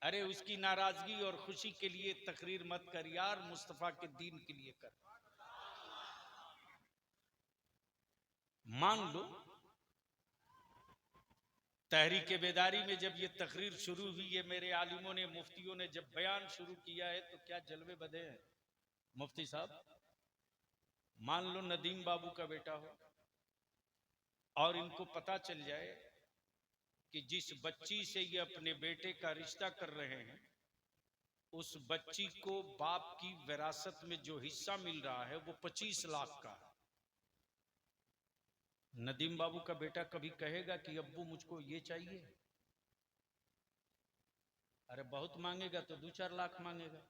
S1: अरे उसकी नाराजगी और खुशी के लिए तकरीर मत कर यार, मुस्तफा के दीन के लिए कर। मान लो तहरीक बेदारी में जब ये तकरीर शुरू हुई है, मेरे आलिमों ने, मुफ्तियों ने जब बयान शुरू किया है, तो क्या जलवे बधे हैं मुफ्ती साहब। मान लो नदीम बाबू का बेटा हो और इनको पता चल जाए कि जिस बच्ची से ये अपने बेटे का रिश्ता कर रहे हैं, उस बच्ची को बाप की विरासत में जो हिस्सा मिल रहा है वो 25 लाख का है। नदीम बाबू का बेटा कभी कहेगा कि अब्बू मुझको ये चाहिए? अरे बहुत मांगेगा तो 2-4 लाख मांगेगा।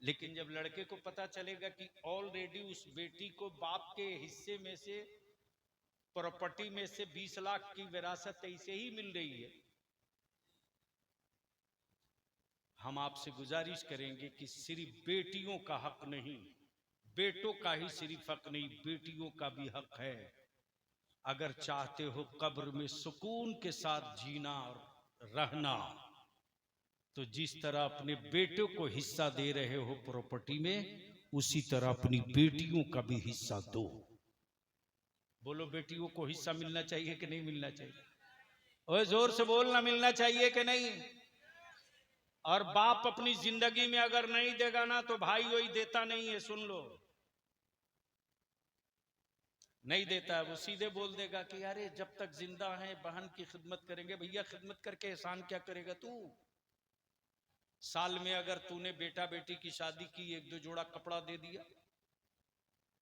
S1: लेकिन जब लड़के को पता चलेगा कि ऑलरेडी उस बेटी को बाप के हिस्से में से, प्रॉपर्टी में से 20 लाख की विरासत ऐसे ही मिल रही है, हम आपसे गुजारिश करेंगे कि सिर्फ बेटियों का हक नहीं, बेटों का ही सिर्फ हक नहीं, बेटियों का भी हक है। अगर चाहते हो कब्र में सुकून के साथ जीना और रहना, तो जिस तरह अपने बेटों को हिस्सा दे रहे हो प्रॉपर्टी में, उसी तरह अपनी बेटियों का भी हिस्सा दो। बोलो, बेटियों को हिस्सा मिलना चाहिए कि नहीं मिलना चाहिए? ओए जोर से बोलना, मिलना चाहिए कि नहीं? और बाप अपनी जिंदगी में अगर नहीं देगा ना, तो भाई वही देता नहीं है, सुन लो, नहीं देता है। वो सीधे बोल देगा कि अरे जब तक जिंदा है बहन की खिदमत करेंगे। भैया खिदमत करके एहसान क्या करेगा तू? साल में अगर तूने बेटा बेटी की शादी की, 1-2 जोड़ा कपड़ा दे दिया,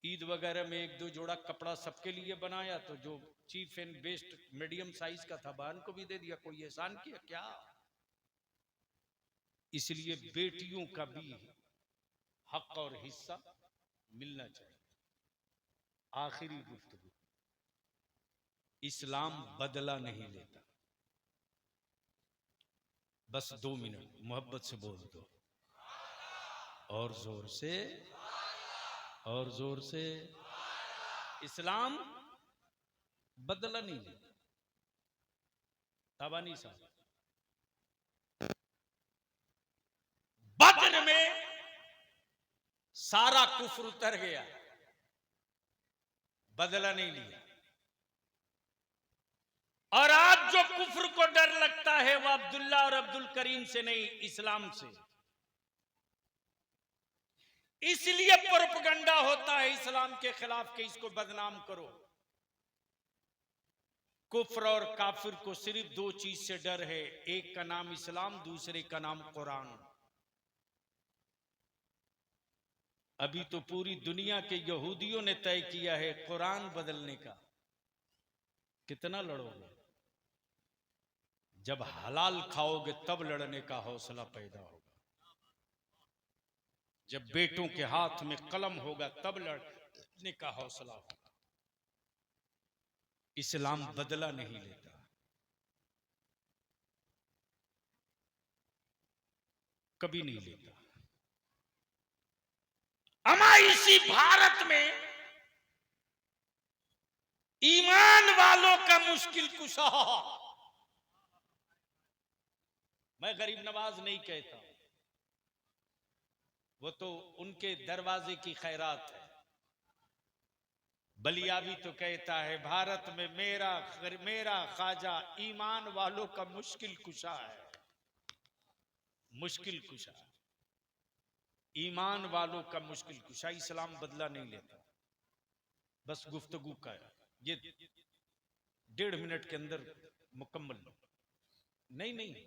S1: ईद वगैरह में 1-2 जोड़ा कपड़ा सबके लिए बनाया, तो जो cheap and best medium size का था बहन को भी दे दिया, कोई एहसान किया क्या? इसलिए बेटियों का भी हक और हिस्सा मिलना चाहिए। आखिरी गुफ्तगू, इस्लाम बदला नहीं लेता। बस 2 मिनट मोहब्बत से बोल दो, और जोर से, और जोर से। इस्लाम बदला नहीं लेता। ताबानी साहब, बदर में सारा कुफ्र उतर गया, बदला नहीं लिया। और आज जो कुफ्र को डर लगता है वो अब्दुल्ला और अब्दुल करीम से नहीं, इस्लाम से। इसलिए प्रोपगंडा होता है इस्लाम के खिलाफ कि इसको बदनाम करो। कुफ्र और काफिर को सिर्फ 2 चीज से डर है, एक का नाम इस्लाम, दूसरे का नाम कुरान। अभी तो पूरी दुनिया के यहूदियों ने तय किया है कुरान बदलने का। कितना लड़ोगे? जब हलाल खाओगे तब लड़ने का हौसला पैदा होगा। जब बेटों के हाथ में कलम होगा तब लड़ने का हौसला होगा। इस्लाम बदला नहीं लेता। कभी नहीं लेता।
S4: हमारे इसी भारत में ईमान वालों का मुश्किल कुशा,
S1: मैं गरीब नवाज नहीं कहता, वो तो उनके दरवाजे की खैरात है। बलियावी तो कहता है भारत में मेरा ख्वाजा ईमान वालों का मुश्किल कुशा है। मुश्किल कुशा, ईमान वालों का मुश्किल कुशा। इस्लाम बदला नहीं लेता, बस गुफ्तगू का है। ये 1.5 मिनट के अंदर मुकम्मल नहीं,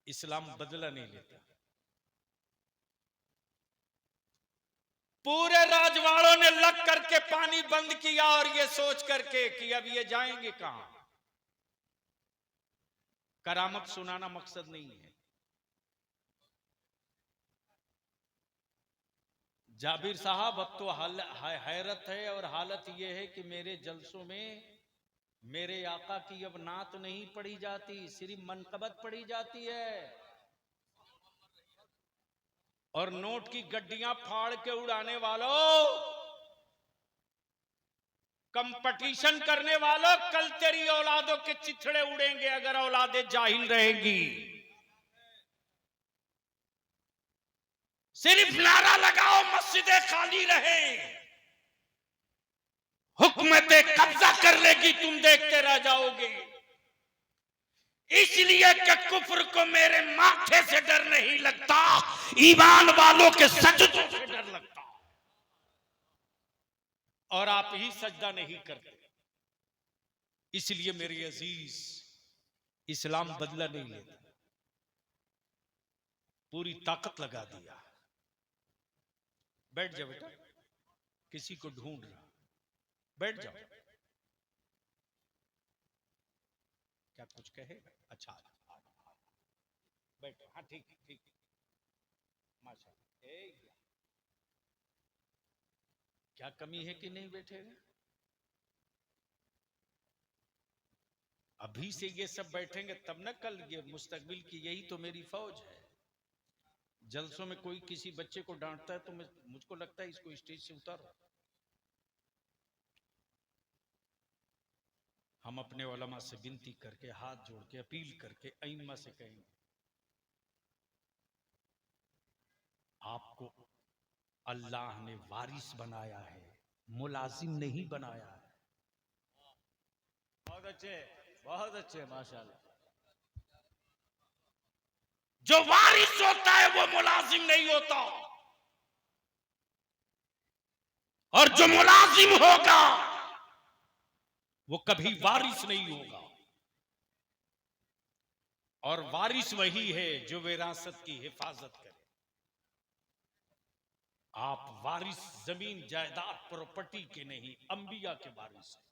S1: इस्लाम बदला नहीं लेता।
S4: पूरे राजवाड़ों ने लग करके पानी बंद किया और ये सोच करके कि अब ये जाएंगे कहां।
S1: करामत सुनाना मकसद नहीं है। जाबिर साहब, अब तो हैरत है और हालत यह है कि मेरे जलसों में मेरे आका की अब नात नहीं पढ़ी जाती, सिर्फ मनकबत पढ़ी जाती है। और नोट की गड्डियां फाड़ के उड़ाने वालों, कंपटीशन करने वालों, कल तेरी औलादों के चिथड़े उड़ेंगे अगर औलादें जाहिल रहेंगी। सिर्फ नारा लगाओ मस्जिदें खाली रहे, हुकूमतें कब्जा कर लेगी, तुम देखते रह जाओगे। इसलिए कि कुफ्र को मेरे माथे से डर नहीं लगता, ईमान वालों के सजदों से डर लगता। और आप ही सजदा नहीं करते, इसलिए मेरे अजीज, इस्लाम बदला नहीं लेता, पूरी ताकत लगा दिया। बैठ जाओ बेटा, किसी को ढूंढ रहा, बैठ जाओ। क्या कुछ कहेगा? अच्छा बैठो। हाँ ठीक माशाअल्लाह। क्या कमी है कि नहीं बैठेगा? अभी से ये सब बैठेंगे तब न कल ये मुस्तकबिल की, यही तो मेरी फौज है। जलसों में कोई किसी बच्चे को डांटता है तो मुझको लगता है इसको स्टेज से उतारो। हम अपने उलमा से विनती करके, हाथ जोड़ के, अपील करके अइम्मा से कहेंगे, आपको अल्लाह ने वारिस बनाया है, मुलाजिम नहीं बनाया है।
S3: बहुत अच्छे माशाल्लाह।
S4: जो वारिस होता है वो मुलाजिम नहीं होता, और जो मुलाजिम होगा
S1: वो कभी वारिस नहीं होगा। और वारिस वही है जो विरासत की हिफाजत करे। आप वारिस जमीन जायदाद प्रॉपर्टी के नहीं, अंबिया के वारिस हैं।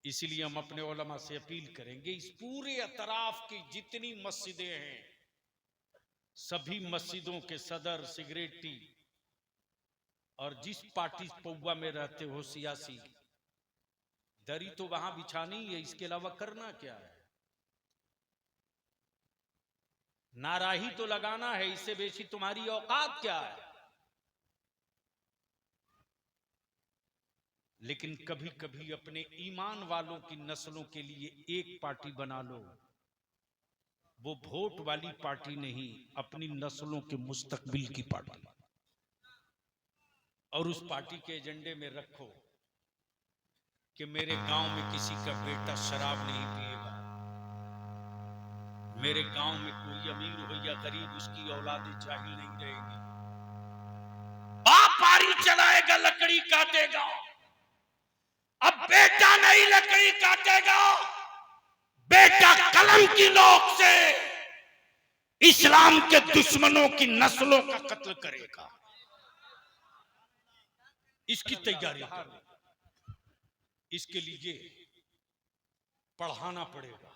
S1: इसलिए हम अपने उलमा से अपील करेंगे, इस पूरे अतराफ की जितनी मस्जिदें हैं, सभी मस्जिदों के सदर, सिगरेटी और जिस पार्टी पौवा में रहते हो सियासी, दरी तो वहां बिछानी है, इसके अलावा करना क्या है? नाराही तो लगाना है, इससे बेशी तुम्हारी औकात क्या है? लेकिन कभी कभी अपने ईमान वालों की नस्लों के लिए एक पार्टी बना लो, वो वोट वाली पार्टी नहीं, अपनी नस्लों के मुस्तकबिल की पार्टी, और उस पार्टी के एजेंडे में रखो कि मेरे गांव में किसी का बेटा शराब नहीं पिएगा, मेरे गांव में कोई अमीर हो या गरीब, उसकी औलादें जाहिल नहीं रहेंगी।
S4: बाप पारी चलाएगा, लकड़ी काटेगा, अब बेटा नहीं लकड़ी काटेगा, बेटा कलम की नोक से इस्लाम के दुश्मनों की नस्लों का कत्ल करेगा।
S1: इसकी तैयारी करो, इसके लिए पढ़ाना पड़ेगा।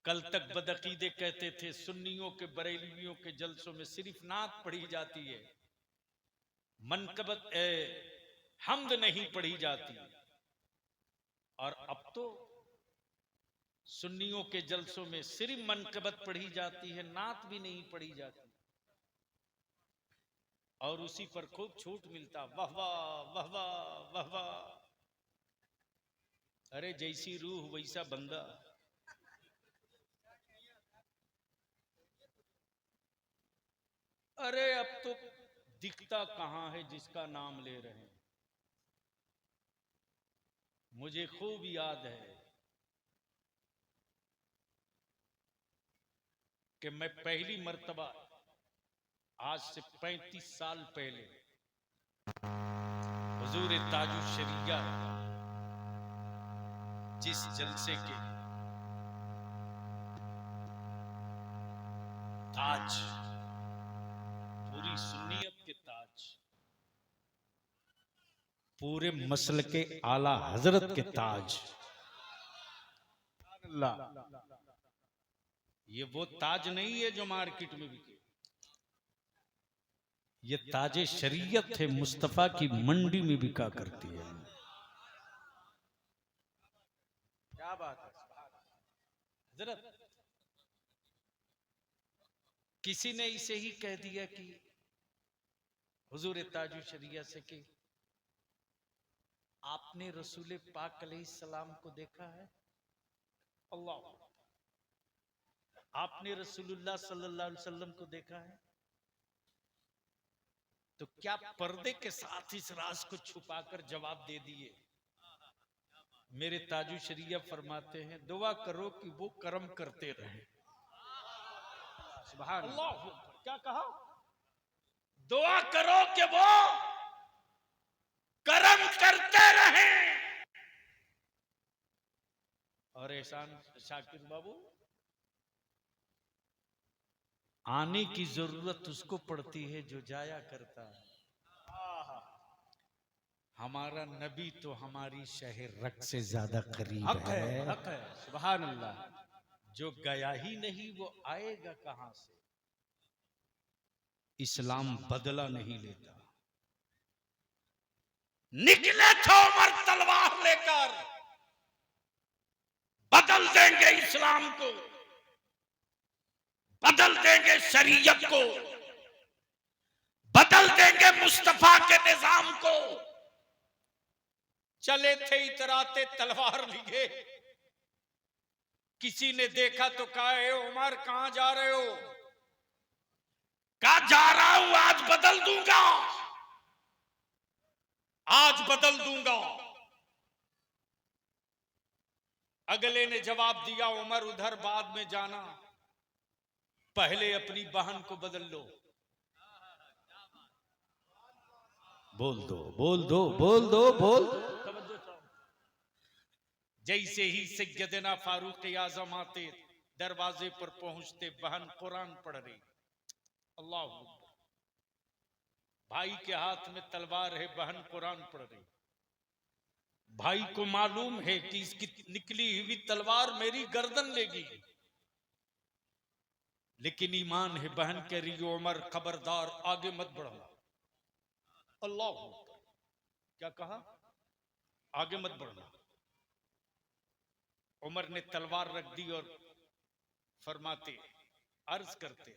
S1: कल तक बदअकीदे कहते थे सुन्नियों के, बरेलवियों के जलसों में सिर्फ नात पढ़ी जाती है, मनकबत हम्द नहीं पढ़ी जाती। और अब तो सुन्नियों के जलसों में सिर्फ मनकबत पढ़ी जाती है, नात भी नहीं पढ़ी जाती, और उसी पर खूब छूट मिलता, वाह वाह वाह वाह वाह वाह। अरे जैसी रूह वैसा बंदा। अरे अब तो दिखता कहां है जिसका नाम ले रहे हैं। मुझे खूब याद है कि मैं पहली मर्तबा आज से 35 साल पहले हुजूर ताजु शरिया जिस जलसे के ताज, पूरी सुन्नियत के ताज, पूरे मसल के आला हजरत के ताज, ये वो ताज नहीं है जो मार्केट में बिके, ये ताजे शरीयत है, मुस्तफा की मंडी में बिका करती है। क्या बात है हजरत। किसी ने इसे ही कह दिया कि हुजूर ताजु शरिया से कि आपने रसूल पाक अलैहिस्सलाम को देखा है? अल्लाह, आपने रसूलुल्लाह सल्लल्लाहु अलैहि वसल्लम को देखा है? तो क्या पर्दे के साथ इस राज को छुपाकर जवाब दे दिए? मेरे ताजु शरिया फरमाते हैं, दुआ करो कि वो कर्म करते रहे। सुभान अल्लाह। क्या कहा? दुआ करो कि वो कर्म करते रहे। और एहसान शाकिर बाबू, आने की जरूरत उसको पड़ती है जो जाया करता है। हमारा नबी तो हमारी शहर रख से ज्यादा करीब है। हक है। सुभान अल्लाह। जो गया ही नहीं वो आएगा कहां से? इस्लाम बदला नहीं लेता। निकले थे उमर तलवार लेकर, बदल देंगे इस्लाम को, बदल देंगे शरीयत को, बदल देंगे मुस्तफा के निजाम को। चले थे इतराते तलवार लिए, किसी ने देखा तो कहा, ए उमर कहां जा रहे हो? कहा जा रहा हूं, आज बदल दूंगा, आज बदल दूंगा। अगले ने जवाब दिया, उमर उधर बाद में जाना, पहले अपनी बहन को बदल लो। बोल दो बोल दो बोल दो बोल। जैसे ही सैयदना फारूक आजम आते, दरवाजे पर पहुंचते, बहन कुरान पढ़ रही। अल्लाह अकबर। भाई के हाथ में तलवार है, बहन कुरान पढ़ रही। भाई को मालूम है कि इसकी निकली हुई तलवार मेरी गर्दन लेगी, लेकिन ईमान है, बहन कह रही, उमर खबरदार आगे मत बढ़ो। अल्लाह अकबर। क्या कहा? आगे मत बढ़ना। उमर ने तलवार रख दी और फरमाते, अर्ज करते,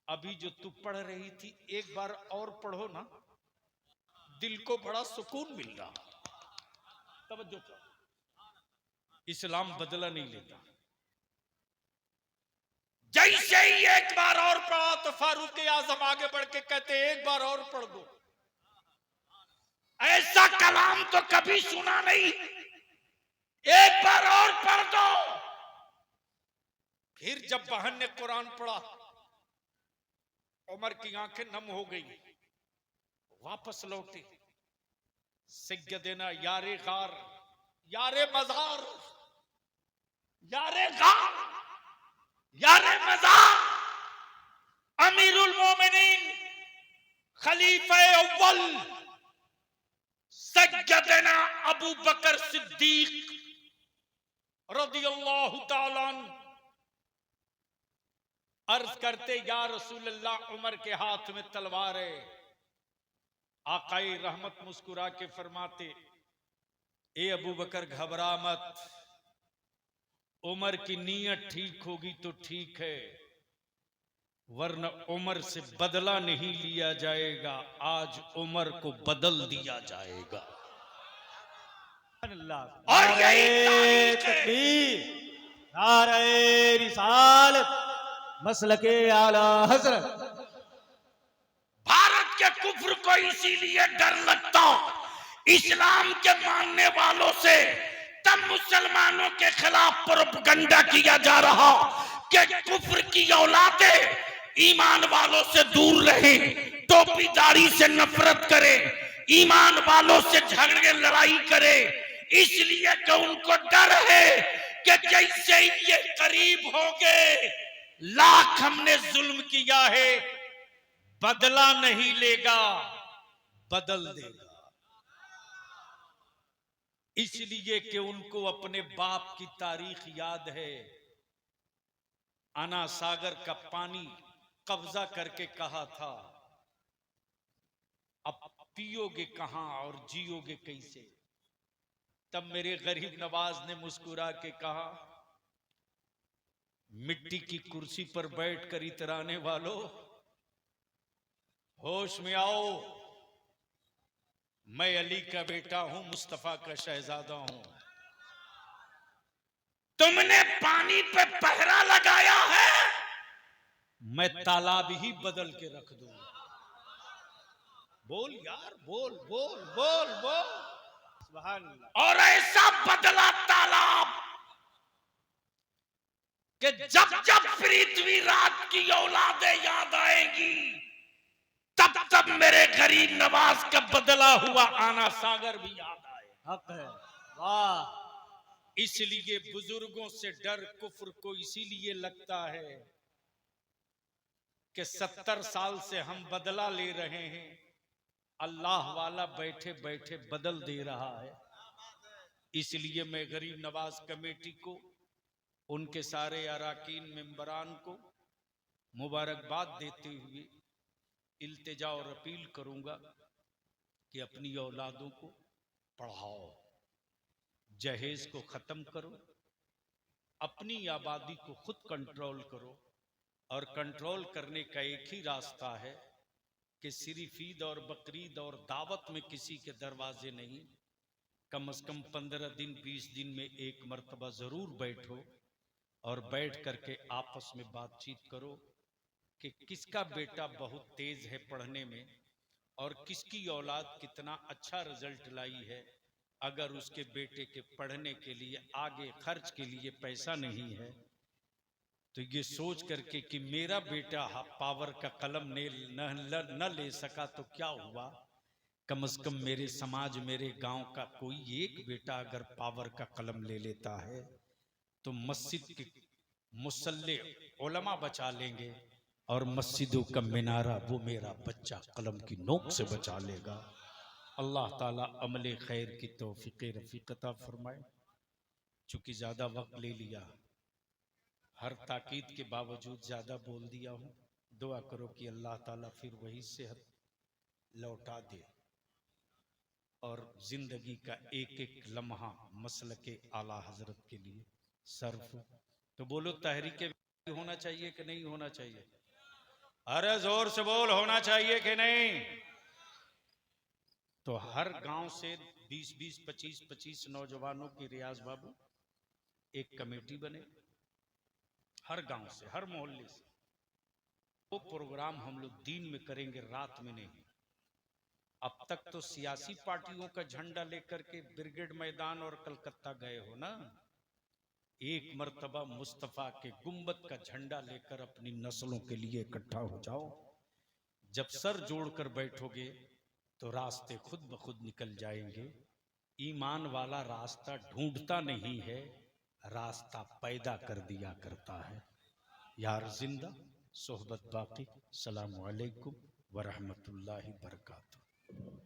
S1: अभी जो तू पढ़ रही थी एक बार और पढ़ो ना, दिल को बड़ा सुकून मिल रहा। तवज्जो करो, इस्लाम बदला नहीं लेता। जैसे ही एक बार और पढ़ा तो फारूक आजम आगे बढ़ के कहते, एक बार और पढ़ दो। ऐसा कलाम तो कभी सुना नहीं, एक बार और पढ़ दो। फिर जब बहन ने कुरान पढ़ा, उमर की आंखें नम हो गई, वापस लौटे। सैयदना यारे गार, यारे मजार, यारे गार, यारे मजार, अमीरुल मोमिनीन, खलीफा अव्वल सैयदना अबू बकर सिद्दीक रज़ियल्लाहु ताला अन्हु अर्ज करते, या रसूल अल्लाह, उमर के हाथ में तलवार है। आकाए रहमत मुस्कुरा के फरमाते, ए अबू बकर घबरा मत, उमर की नीयत ठीक होगी तो ठीक है, वरना उमर से बदला नहीं लिया जाएगा, आज उमर को बदल दिया जाएगा।
S4: और यही तारीख है।
S3: तकबीर, नारे रिसालत, मसलके आला हजरत।
S4: भारत के कुफ्र को इसीलिए डर लगता इस्लाम के मानने वालों से, तब मुसलमानों के खिलाफ प्रोपगंडा किया जा रहा कि कुफ्र की औलादें ईमान वालों से दूर रहे, टोपीदारी से नफरत करे, ईमान वालों से झगड़े लड़ाई करे, इसलिए कि उनको डर है कि जैसे ही ये करीब हो गए, लाख हमने जुल्म किया है,
S1: बदला नहीं लेगा, बदल देगा। इसलिए कि उनको अपने बाप की तारीख याद है। आना सागर का पानी कब्जा करके कहा था, अब पियोगे कहां और जियोगे कैसे। तब मेरे गरीब नवाज ने मुस्कुरा के कहा, मिट्टी की कुर्सी पर बैठकर इतराने वालों, होश में आओ, मैं अली का बेटा हूं, मुस्तफा का शहजादा हूं।
S4: तुमने पानी पे पहरा लगाया है,
S1: मैं तालाब ही बदल के रख दूंगा। बोल यार, बोल बोल बोल बोल, सुभान अल्लाह।
S4: और ऐसा बदला तालाब कि जब जब पृथ्वी रात की औलादें याद आएंगी, तब तब मेरे गरीब नवाज का बदला हुआ आना सागर भी याद आए।
S3: हक है, वाह।
S1: इसलिए बुजुर्गों से डर कुफ्र को इसीलिए लगता है कि 70 साल से हम बदला ले रहे हैं, अल्लाह वाला बैठे बैठे बदल दे रहा है। इसलिए मैं गरीब नवाज कमेटी को, उनके सारे अराकीन मेंबरान को मुबारकबाद देते हुए इल्तिजा और अपील करूंगा कि अपनी औलादों को पढ़ाओ, जहेज को खत्म करो, अपनी आबादी को खुद कंट्रोल करो। और कंट्रोल करने का एक ही रास्ता है कि सिर्फ ईद और बकरीद और दावत में किसी के दरवाजे नहीं, कम से कम 15 दिन 20 दिन में एक मर्तबा जरूर बैठो और बैठ करके आपस में बातचीत करो कि किसका बेटा बहुत तेज है पढ़ने में और किसकी औलाद कितना अच्छा रिजल्ट लाई है। अगर उसके बेटे के पढ़ने के लिए आगे खर्च के लिए पैसा नहीं है, तो ये सोच करके कि मेरा बेटा पावर का कलम न ले सका तो क्या हुआ, कम से कम मेरे समाज, मेरे गांव का कोई एक बेटा अगर पावर का कलम ले लेता है तो मस्जिद के मुसल्ले उलमा बचा लेंगे और मस्जिदों का मिनारा वो मेरा बच्चा कलम की नोक से बचा लेगा। अल्लाह ताला अमले खैर की तौफीक रफीक अता फरमाए। चूंकि ज़्यादा वक्त ले लिया, हर ताकीद के बावजूद ज़्यादा बोल दिया हूँ, दुआ करो कि अल्लाह ताला फिर वही सेहत लौटा दे और ज़िंदगी का एक एक लम्हा मसलके आला हजरत के लिए सर्फ। तो बोलो, तहरीक होना चाहिए कि नहीं होना चाहिए? अरे जोर से बोल, होना चाहिए कि नहीं? तो हर गांव से 20-20, 25-25 नौजवानों की, रियाज बाबू, एक कमेटी बने, हर गांव से, हर मोहल्ले से। वो प्रोग्राम हम लोग दिन में करेंगे, रात में नहीं। अब तक तो सियासी पार्टियों का झंडा लेकर के ब्रिगेड मैदान और कलकत्ता गए हो ना, एक मर्तबा मुस्तफा के गुंबद का झंडा लेकर अपनी नस्लों के लिए इकट्ठा हो जाओ। जब सर जोड़कर बैठोगे तो रास्ते खुद ब खुद निकल जाएंगे। ईमान वाला रास्ता ढूंढता नहीं है, रास्ता पैदा कर दिया करता है। यार जिंदा सोहबत बाकी। सलाम अलैकुम व रहमतुल्लाहि बरकातहू।